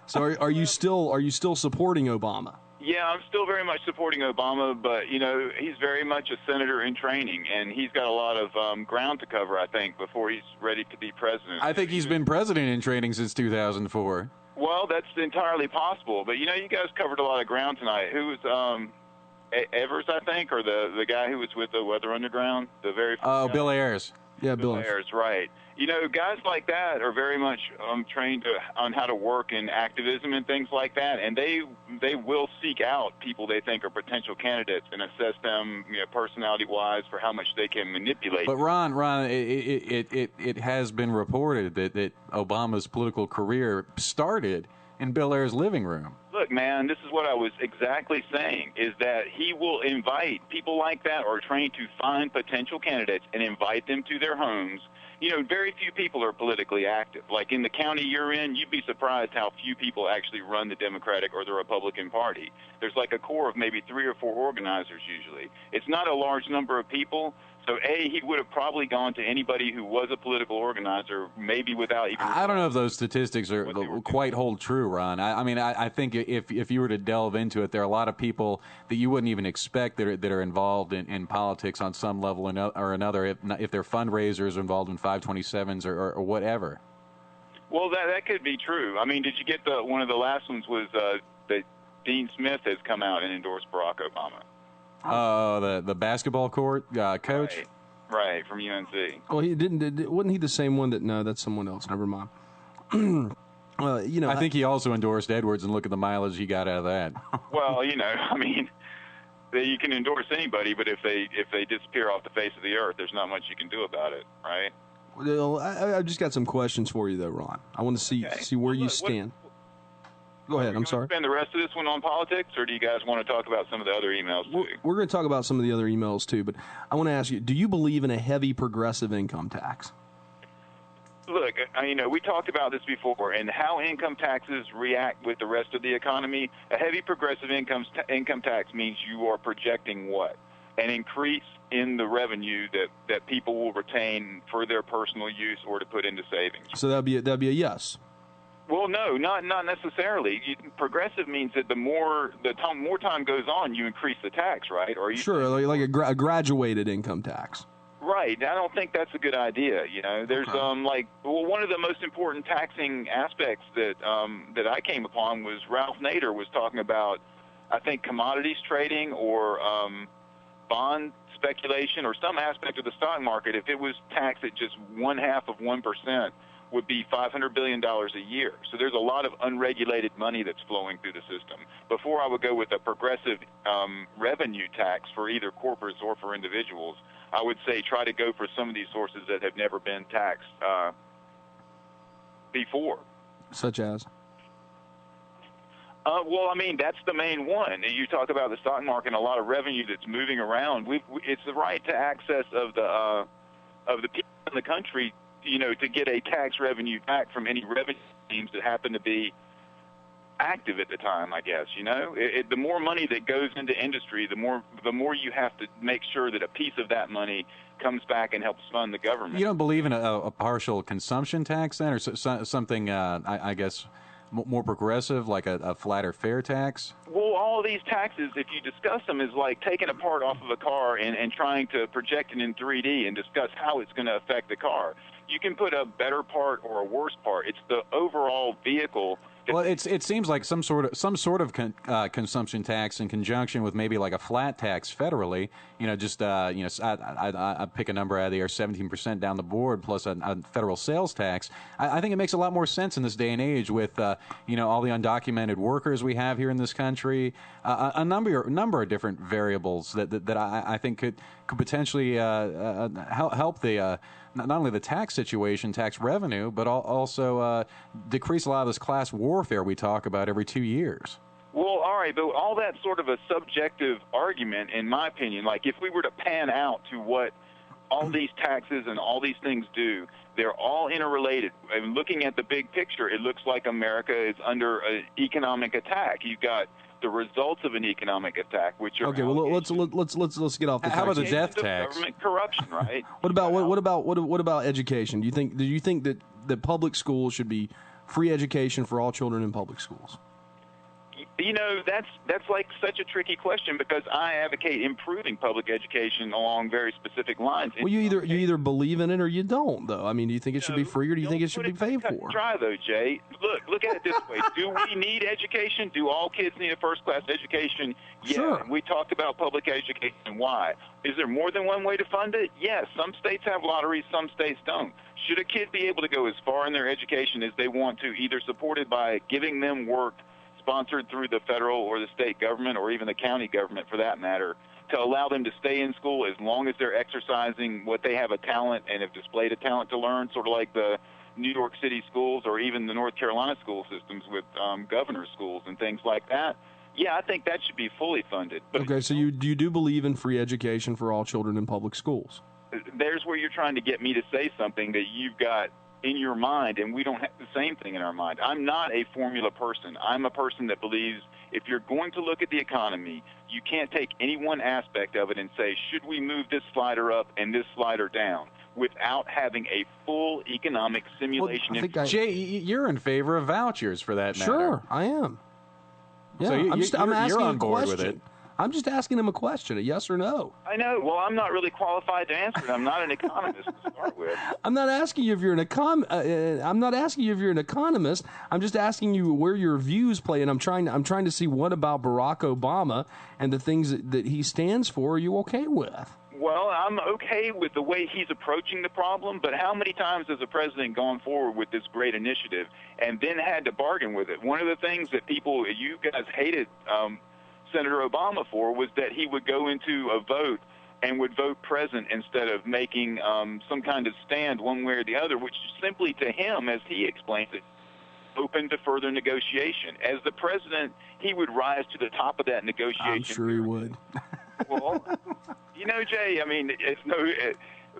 So are you still supporting Obama? Yeah, I'm still very much supporting Obama, but, he's very much a senator in training, and he's got a lot of ground to cover, I think, before he's ready to be president. I think he's been president in training since 2004. Well, that's entirely possible, but, you guys covered a lot of ground tonight. Who was Evers, I think, or the guy who was with the Weather Underground? The very Oh, Bill Ayers. Yeah, Bill Ayers, right. Guys like that are very much trained on how to work in activism and things like that, and they will seek out people they think are potential candidates and assess them, personality-wise, for how much they can manipulate. But Ron, it has been reported that Obama's political career started in Bill Ayers' living room. Look, man, this is what I was exactly saying, is that he will invite people like that or trained to find potential candidates and invite them to their homes. Very few people are politically active. Like in the county you're in, you'd be surprised how few people actually run the Democratic or the Republican Party. There's like a core of maybe 3 or 4 organizers usually. It's not a large number of people. So, he would have probably gone to anybody who was a political organizer, maybe without even... I don't know if those statistics are quite hold true, Ron. I think if you were to delve into it, there are a lot of people that you wouldn't even expect that are involved in politics on some level or another, if they're fundraisers involved in 527s or whatever. Well, that could be true. I mean, did you get one of the last ones was that Dean Smith has come out and endorsed Barack Obama. The basketball court coach? Right, from UNC. Well, he didn't. Wasn't he the same one that? No, that's someone else. Never mind. I think he also endorsed Edwards, and look at the mileage he got out of that. Well, you can endorse anybody, but if they disappear off the face of the earth, there's not much you can do about it, right? Well, I've just got some questions for you, though, Ron. I want to see where you stand. Go ahead. I'm sorry. Spend the rest of this one on politics, or do you guys want to talk about some of the other emails too? We're going to talk about some of the other emails too, but I want to ask you: do you believe in a heavy progressive income tax? Look, we talked about this before, and how income taxes react with the rest of the economy. A heavy progressive income tax means you are projecting what? An increase in the revenue that people will retain for their personal use or to put into savings. So that'd be a yes. Well, no, not necessarily. Progressive means that the more time goes on, you increase the tax, right? Or sure, like a graduated income tax. Right. I don't think that's a good idea. You know, there's one of the most important taxing aspects that that I came upon was Ralph Nader was talking about, I think, commodities trading or bond speculation or some aspect of the stock market. If it was taxed at just 0.5%, would be $500 billion a year. So there's a lot of unregulated money that's flowing through the system. Before I would go with a progressive revenue tax for either corporates or for individuals, I would say try to go for some of these sources that have never been taxed before. Such as? Well, I mean, that's the main one. You talk about the stock market and a lot of revenue that's moving around. It's the right to access of the people in the country, you know, to get a tax revenue back from any revenue streams that happen to be active at the time, I guess. You know, the more money that goes into industry, the more you have to make sure that a piece of that money comes back and helps fund the government. You don't believe in a partial consumption tax then, or something, I guess, more progressive, like a flatter fair tax? Well, all of these taxes, if you discuss them, is like taking a part off of a car and trying to project it in 3D and discuss how it's going to affect the car. You can put a better part or a worse part. It's the overall vehicle. Well, it seems like some sort of consumption tax in conjunction with maybe like a flat tax federally. You know, just I pick a number out of the air, 17% down the board plus a federal sales tax. I think it makes a lot more sense in this day and age with all the undocumented workers we have here in this country. A number of different variables that I think could potentially help the not only the tax situation, tax revenue, but also decrease a lot of this class warfare we talk about every 2 years. Well, all right, but all that's sort of a subjective argument, in my opinion. Like, if we were to pan out to what all these taxes and all these things do, they're all interrelated. And looking at the big picture, it looks like America is under an economic attack. You've got the results of an economic attack, which are okay. Well, let's get off the. How about the death tax? Government corruption, right? What about education? Do you think that public schools should be free education for all children in public schools? You know, that's like such a tricky question because I advocate improving public education along very specific lines. Well, you either believe in it or you don't, though. I mean, do you think it should be free or do you think it should be paid for? Try though, Jay. Look at it this way. Do we need education? Do all kids need a first-class education? Yeah. Sure. And we talked about public education. Why? Is there more than one way to fund it? Yes. Some states have lotteries, some states don't. Should a kid be able to go as far in their education as they want to, either supported by giving them work sponsored through the federal or the state government or even the county government for that matter, to allow them to stay in school as long as they're exercising what they have a talent and have displayed a talent to learn, sort of like the New York City schools or even the North Carolina school systems with governor's schools and things like that. Yeah, I think that should be fully funded. But okay, so you do believe in free education for all children in public schools? There's where you're trying to get me to say something that you've got in your mind, and we don't have the same thing in our mind. I'm not a formula person. I'm a person that believes if you're going to look at the economy, you can't take any one aspect of it and say, should we move this slider up and this slider down, without having a full economic simulation. Well, Jay, you're in favor of vouchers for that matter. Sure, I am. Yeah, so I'm asking on a board question. with it. I'm just asking him a question, a yes or no. I know. Well, I'm not really qualified to answer it. I'm not an economist to start with. I'm not asking you if you're I'm not asking you if you're an economist. I'm just asking you where your views play, and I'm trying to see what about Barack Obama and the things that he stands for are you okay with? Well, I'm okay with the way he's approaching the problem, but how many times has a president gone forward with this great initiative and then had to bargain with it? One of the things that you guys hated Senator Obama for was that he would go into a vote and would vote present instead of making some kind of stand one way or the other, which simply to him, as he explains it, open to further negotiation. As the president, he would rise to the top of that negotiation. I'm sure he would. Well, Jay, I mean,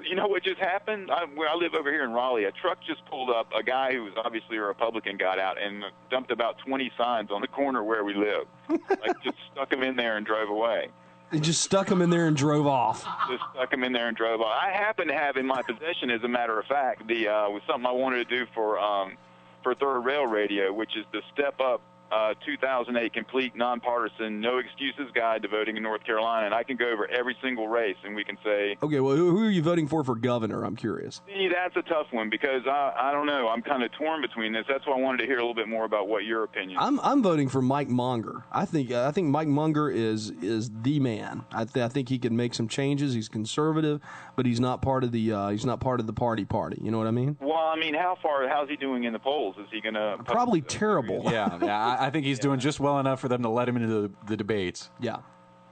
you know what just happened? Where I live over here in Raleigh, a truck just pulled up. A guy who was obviously a Republican got out and dumped about 20 signs on the corner where we live. Like, just stuck them in there and drove away. They just stuck him in there and drove off. Just stuck him in there and drove off. I happen to have in my possession, as a matter of fact, was something I wanted to do for Third Rail Radio, which is the Step Up 2008 complete nonpartisan, no excuses guide to voting in North Carolina, and I can go over every single race, and we can say. Okay, well, who are you voting for governor? I'm curious. See, that's a tough one because I don't know. I'm kind of torn between this. That's why I wanted to hear a little bit more about what your opinion. I'm voting for Mike Munger. I think Mike Munger is the man. I think he can make some changes. He's conservative, but he's not part of the party. You know what I mean? Well, I mean, how's he doing in the polls? Is he gonna probably terrible? Yeah. I think he's doing just well enough for them to let him into the debates. Yeah.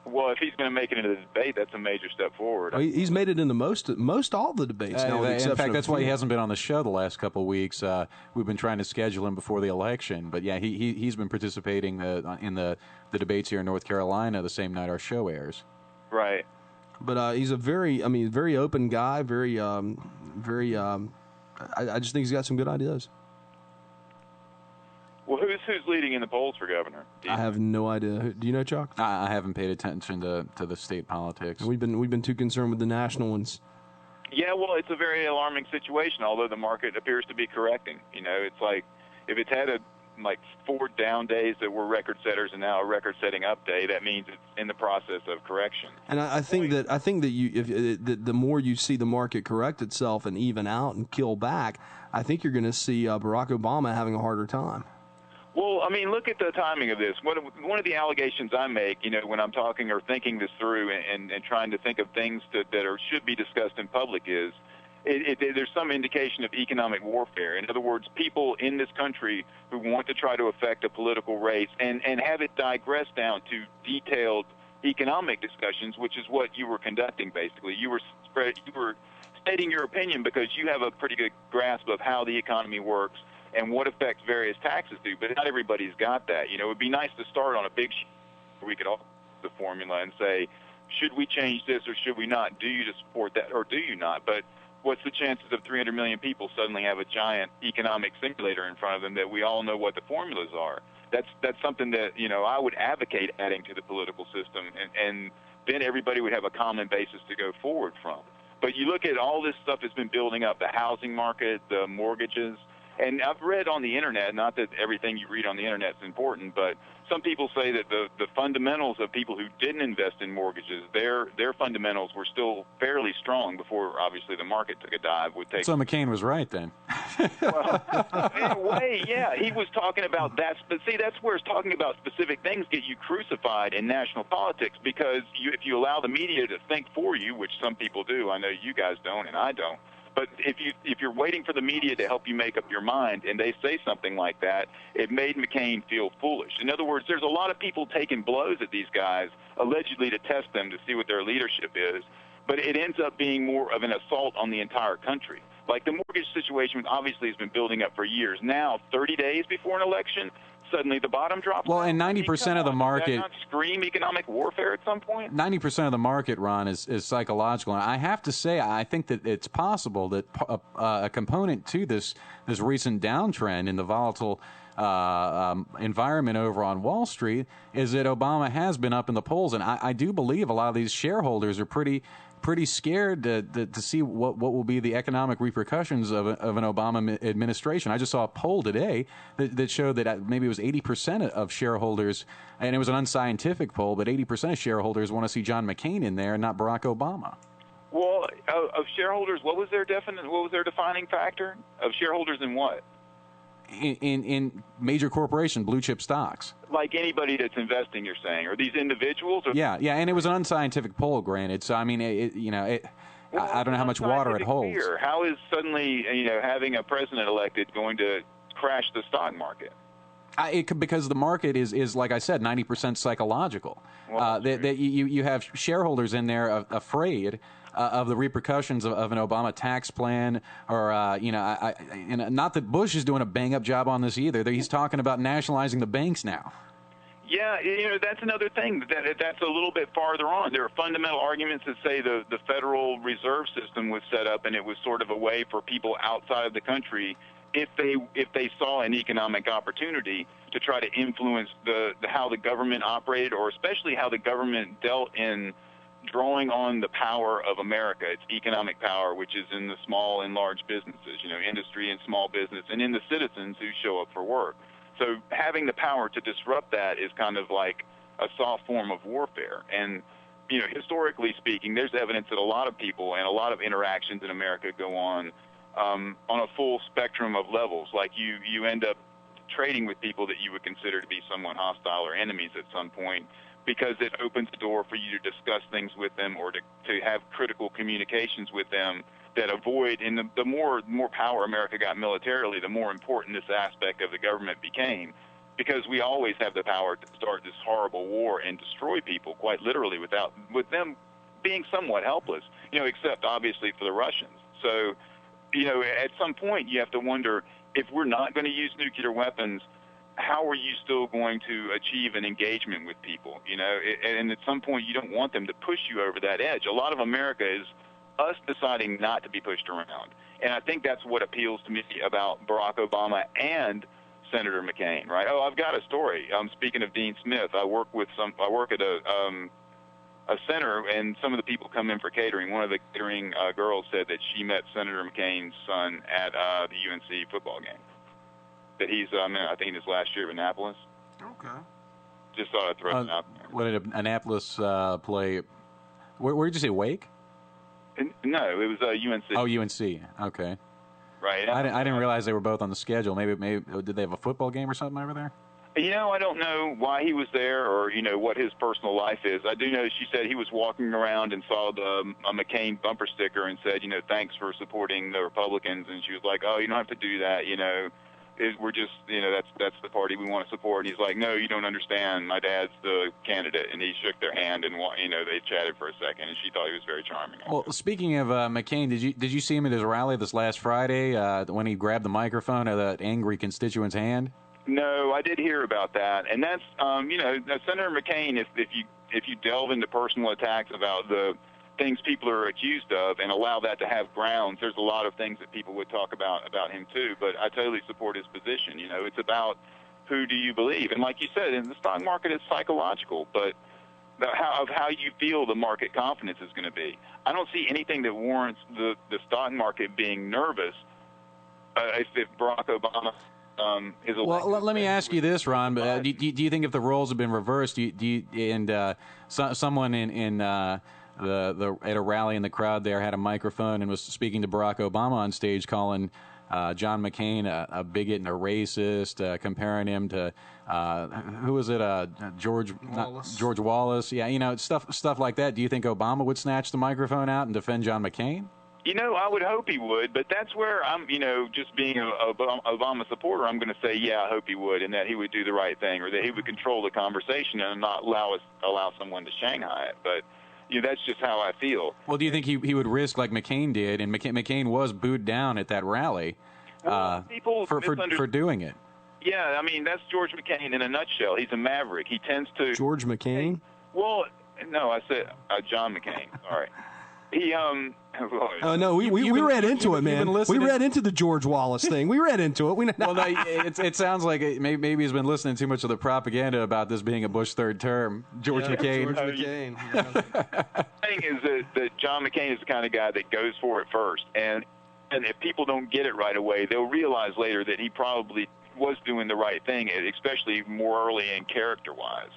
Well, if he's going to make it into the debate, that's a major step forward. Well, he's made it into most all the debates now. In fact, that's why he hasn't been on the show the last couple of weeks. We've been trying to schedule him before the election, but yeah, he's been participating in the debates here in North Carolina the same night our show airs. Right. But he's a very open guy. I just think he's got some good ideas. Well, who's leading in the polls for governor? I have no idea. Do you know, Chuck? I haven't paid attention to the state politics. We've been too concerned with the national ones. Yeah, well, it's a very alarming situation. Although the market appears to be correcting. You know, it's like if it's had 4 down days that were record setters and now a record-setting up day, that means it's in the process of correction. And I think that the more you see the market correct itself and even out and kill back, I think you're going to see Barack Obama having a harder time. Well, I mean, look at the timing of this. One of the allegations I make, when I'm talking or thinking this through and trying to think of things that should be discussed in public is there's some indication of economic warfare. In other words, people in this country who want to try to affect a political race and have it digress down to detailed economic discussions, which is what you were conducting, basically. You were stating your opinion because you have a pretty good grasp of how the economy works and what effects various taxes do, but not everybody's got that. It would be nice to start on a big sheet where we could all the formula and say, should we change this or should we not? Do you support that or do you not? But what's the chances of 300 million people suddenly have a giant economic simulator in front of them that we all know what the formulas are? That's something that, I would advocate adding to the political system, and then everybody would have a common basis to go forward from. But you look at all this stuff that's been building up, the housing market, the mortgages. And I've read on the internet, not that everything you read on the internet is important, but some people say that the fundamentals of people who didn't invest in mortgages, their fundamentals were still fairly strong before, obviously, the market took a dive. So McCain was right then. Well, in a way, yeah. He was talking about that. But see, that's where talking about specific things get you crucified in national politics because if you allow the media to think for you, which some people do, I know you guys don't and I don't, but if you're waiting for the media to help you make up your mind and they say something like that, it made McCain feel foolish. In other words, there's a lot of people taking blows at these guys, allegedly to test them to see what their leadership is, but it ends up being more of an assault on the entire country. Like the mortgage situation obviously has been building up for years. Now, 30 days before an election, suddenly the bottom drops. Well, and 90% of the market. Does that not scream economic warfare at some point? 90% of the market, Ron, is psychological. And I have to say, I think that it's possible that a component to this recent downtrend in the volatile environment over on Wall Street is that Obama has been up in the polls. And I do believe a lot of these shareholders are pretty scared to see what will be the economic repercussions of an Obama administration. I just saw a poll today that showed that maybe it was 80% of shareholders, and it was an unscientific poll, but 80% of shareholders want to see John McCain in there and not Barack Obama. Well, of shareholders, what was their defining factor of shareholders in what? In major corporation, blue chip stocks. Like anybody that's investing, you're saying, or these individuals? Or yeah, and it was an unscientific poll, granted. So I mean, I don't know how much water it holds. Fear. How is suddenly having a president elected going to crash the stock market? Because the market is like I said, 90% psychological. Well, that you have shareholders in there afraid of the repercussions of an Obama tax plan, or not that Bush is doing a bang-up job on this either. He's talking about nationalizing the banks now. Yeah, that's another thing. That's a little bit farther on. There are fundamental arguments that say the Federal Reserve System was set up, and it was sort of a way for people outside of the country, if they saw an economic opportunity, to try to influence how the government operated, or especially how the government dealt in drawing on the power of America, its economic power, which is in the small and large businesses, industry and small business, and in the citizens who show up for work. So having the power to disrupt that is kind of like a soft form of warfare. And, historically speaking, there's evidence that a lot of people and a lot of interactions in America go on a full spectrum of levels. Like you end up trading with people that you would consider to be somewhat hostile or enemies at some point, because it opens the door for you to discuss things with them or to have critical communications with them that avoid, and the more power America got militarily, the more important this aspect of the government became, because we always have the power to start this horrible war and destroy people, quite literally, with them being somewhat helpless, except obviously for the Russians. So, at some point you have to wonder, if we're not going to use nuclear weapons, how are you still going to achieve an engagement with people? And at some point you don't want them to push you over that edge. A lot of America is us deciding not to be pushed around. And I think that's what appeals to me about Barack Obama and Senator McCain, right? Oh, I've got a story. Speaking of Dean Smith, I work at a center, and some of the people come in for catering. One of the catering girls said that she met Senator McCain's son at the UNC football game. That he's, I think in his last year of Annapolis. Okay. Just thought I'd throw it out there. What did Annapolis play? Where did you say, Wake? No, it was UNC. Oh, UNC. Okay. Right. I didn't realize they were both on the schedule. Maybe did they have a football game or something over there? I don't know why he was there or, what his personal life is. I do know she said he was walking around and saw a McCain bumper sticker and said, thanks for supporting the Republicans. And she was like, oh, you don't have to do that, we're just, that's the party we want to support. And he's like, no, you don't understand. My dad's the candidate. And he shook their hand and, they chatted for a second. And she thought he was very charming. Well, speaking of McCain, did you see him at his rally this last Friday when he grabbed the microphone out of that angry constituent's hand? No, I did hear about that. And that's, Senator McCain, if you delve into personal attacks about the things people are accused of and allow that to have grounds, there's a lot of things that people would talk about him too, but I totally support his position. It's about who do you believe, and like you said, in the stock market it's psychological, but how you feel the market confidence is going to be. I don't see anything that warrants the stock market being nervous if Barack Obama is elected. Well, let me ask you this, Ron. Do you think if the roles have been reversed, someone at a rally in the crowd there had a microphone and was speaking to Barack Obama on stage, calling John McCain a bigot and a racist, comparing him to who was it? George Wallace. Yeah, stuff like that. Do you think Obama would snatch the microphone out and defend John McCain? I would hope he would, but that's where I'm, just being an Obama supporter, I'm going to say, yeah, I hope he would, and that he would do the right thing, or that he would control the conversation and not allow someone to Shanghai it. But that's just how I feel. Well, do you think he would risk like McCain did, and McCain was booed down at that rally for doing it? Yeah, that's George McCain in a nutshell. He's a maverick. He tends to... George McCain? Well, no, I said John McCain. Sorry. He Oh no, we read into it, man. We read into the George Wallace thing. We read into it. Well, no, it sounds like maybe he's been listening too much of the propaganda about this being a Bush third term. George McCain. George McCain. The thing is that John McCain is the kind of guy that goes for it first, and if people don't get it right away, they'll realize later that he probably was doing the right thing, especially morally and character-wise.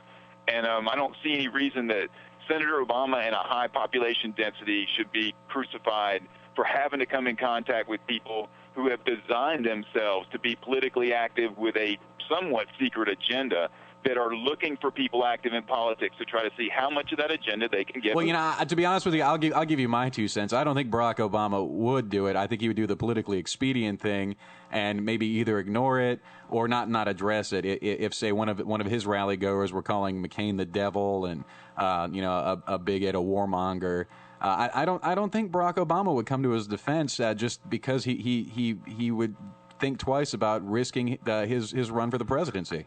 And I don't see any reason that Senator Obama in a high population density should be crucified for having to come in contact with people who have designed themselves to be politically active with a somewhat secret agenda, that are looking for people active in politics to try to see how much of that agenda they can get. Well, to be honest with you, I'll give you my 2 cents. I don't think Barack Obama would do it. I think he would do the politically expedient thing and maybe either ignore it or not address it. If say one of his rally goers were calling McCain the devil and a bigot, a warmonger. I don't think Barack Obama would come to his defense just because he would think twice about risking his run for the presidency.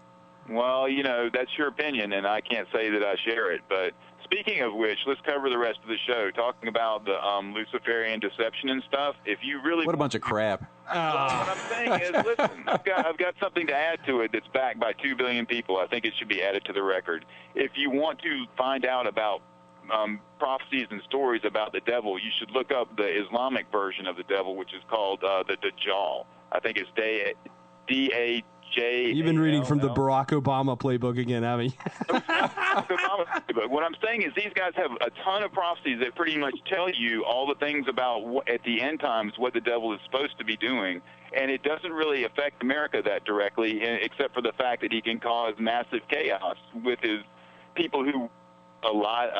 Well, that's your opinion, and I can't say that I share it. But speaking of which, let's cover the rest of the show, talking about the Luciferian deception and stuff. If you really what a bunch of crap. Well, what I'm saying is, listen, I've got something to add to it that's backed by 2 billion people. I think it should be added to the record. If you want to find out about prophecies and stories about the devil, you should look up the Islamic version of the devil, which is called the Dajjal. I think it's J. You've been reading from the Barack Obama playbook again, haven't you? But what I'm saying is these guys have a ton of prophecies that pretty much tell you all the things about at the end times what the devil is supposed to be doing, and it doesn't really affect America that directly, except for the fact that he can cause massive chaos with his people who lies,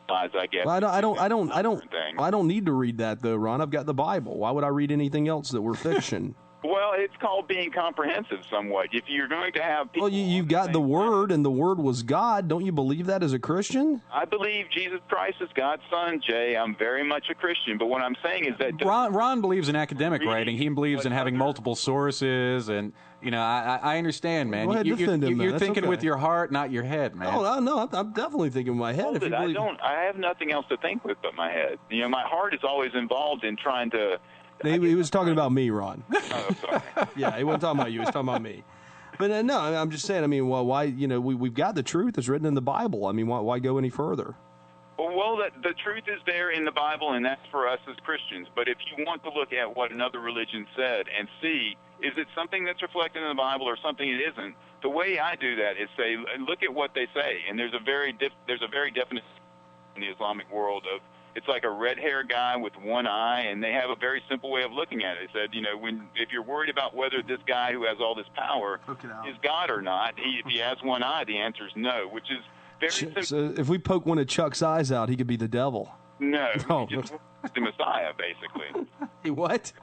I guess. Well, I don't need to read that though, Ron. I've got the Bible. Why would I read anything else that were fiction? Well, it's called being comprehensive somewhat. If you're going to have people... Well, you've got the Word, and the Word was God. Don't you believe that as a Christian? I believe Jesus Christ is God's Son, Jay. I'm very much a Christian. But what I'm saying is that... Ron believes in academic writing. He believes in having multiple sources, and, I understand, man. Go ahead, defend him, man. You're That's thinking okay. with your heart, not your head, man. Oh, no, I'm definitely thinking with my head. I have nothing else to think with but my head. My heart is always involved in trying to... He was talking about me, Ron. Oh, sorry. Yeah, he wasn't talking about you. He was talking about me. But no, I'm just saying. I mean, well, why? We've got the truth that's written in the Bible. I mean, why go any further? Well, the truth is there in the Bible, and that's for us as Christians. But if you want to look at what another religion said and see, is it something that's reflected in the Bible or something it isn't? The way I do that is say, look at what they say, and there's a very definite in the Islamic world of. It's like a red-haired guy with one eye, and they have a very simple way of looking at it. They said, if you're worried about whether this guy who has all this power is God or not, if he has one eye, the answer is no, which is very simple. So if we poke one of Chuck's eyes out, he could be the devil. No, he just the Messiah, basically. He what?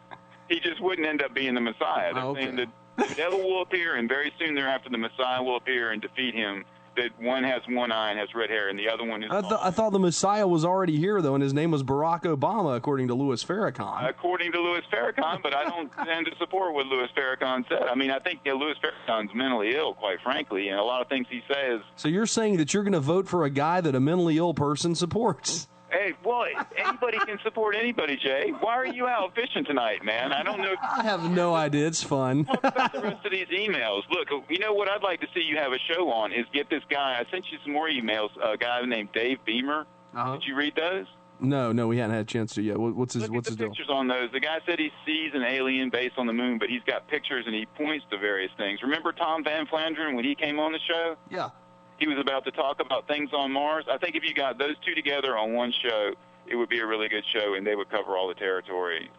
He just wouldn't end up being the Messiah. They're saying that the devil will appear, and very soon thereafter the Messiah will appear and defeat him. That one has one eye and has red hair, and the other one is... I thought the Messiah was already here, though, and his name was Barack Obama, according to Louis Farrakhan. According to Louis Farrakhan, but I don't tend to support what Louis Farrakhan said. I mean, I think Louis Farrakhan's mentally ill, quite frankly, and a lot of things he says... So you're saying that you're going to vote for a guy that a mentally ill person supports? Hey, well, anybody can support anybody, Jay. Why are you out fishing tonight, man? I don't know. I have no idea. It's fun. Talk about the rest of these emails. Look, what I'd like to see you have a show on is get this guy. I sent you some more emails. A guy named Dave Beamer. Did you read those? No, we hadn't had a chance to yet. What's his deal? Pictures on those. The guy said he sees an alien base on the moon, but he's got pictures and he points to various things. Remember Tom Van Flanderen when he came on the show? Yeah. He was about to talk about things on Mars. I think if you got those two together on one show, it would be a really good show, and they would cover all the territory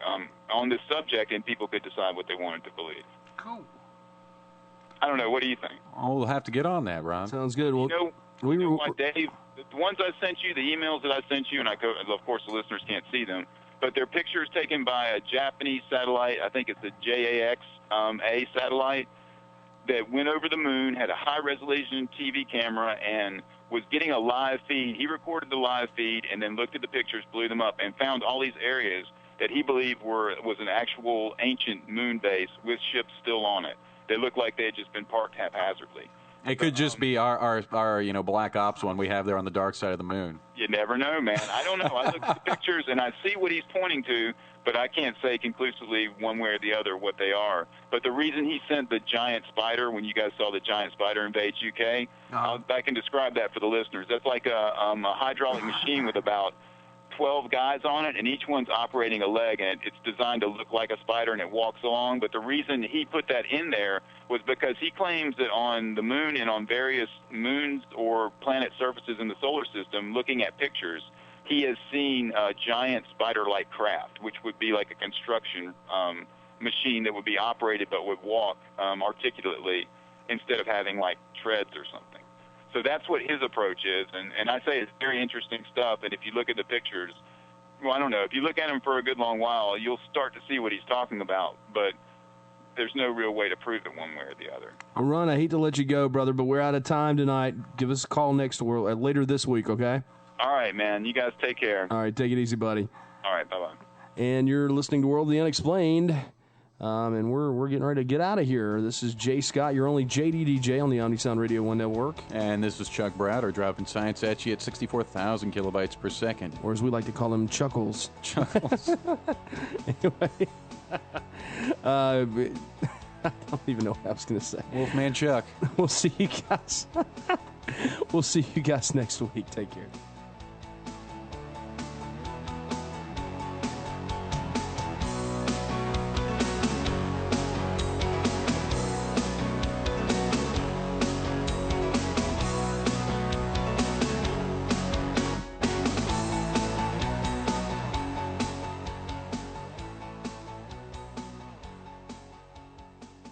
on this subject, and people could decide what they wanted to believe. Cool. I don't know. What do you think? Oh, we'll have to get on that, Ron. Sounds good. Well, Dave, the ones I sent you, the emails that I sent you, and of course the listeners can't see them, but they're pictures taken by a Japanese satellite. I think it's a JAX-A satellite that went over the moon, had a high-resolution TV camera, and was getting a live feed. He recorded the live feed and then looked at the pictures, blew them up, and found all these areas that he believed was an actual ancient moon base with ships still on it. They looked like they had just been parked haphazardly. It could just be our Black Ops one we have there on the dark side of the moon. You never know, man. I don't know. I look at the pictures and I see what he's pointing to, but I can't say conclusively one way or the other what they are. But the reason he sent the giant spider, when you guys saw the giant spider invade UK, I can describe that for the listeners. That's like a hydraulic machine with about 12 guys on it, and each one's operating a leg, and it's designed to look like a spider, and it walks along. But the reason he put that in there was because he claims that on the moon and on various moons or planet surfaces in the solar system, looking at pictures, he has seen a giant spider-like craft, which would be like a construction machine that would be operated but would walk articulately instead of having like treads or something. So that's what his approach is, and I say it's very interesting stuff, and if you look at the pictures, well, I don't know, if you look at them for a good long while, you'll start to see what he's talking about, but there's no real way to prove it one way or the other. Well, Ron, I hate to let you go, brother, but we're out of time tonight. Give us a call later this week, okay? All right, man. You guys take care. All right, take it easy, buddy. All right, bye-bye. And you're listening to World of the Unexplained. And we're getting ready to get out of here. This is Jay Scott, your only JDDJ on the Omnisound Radio 1 network. And this is Chuck Browder, dropping science at you at 64,000 kilobytes per second. Or as we like to call them, Chuckles. Chuckles. Anyway, I don't even know what I was going to say. Wolfman Chuck. We'll see you guys. We'll see you guys next week. Take care.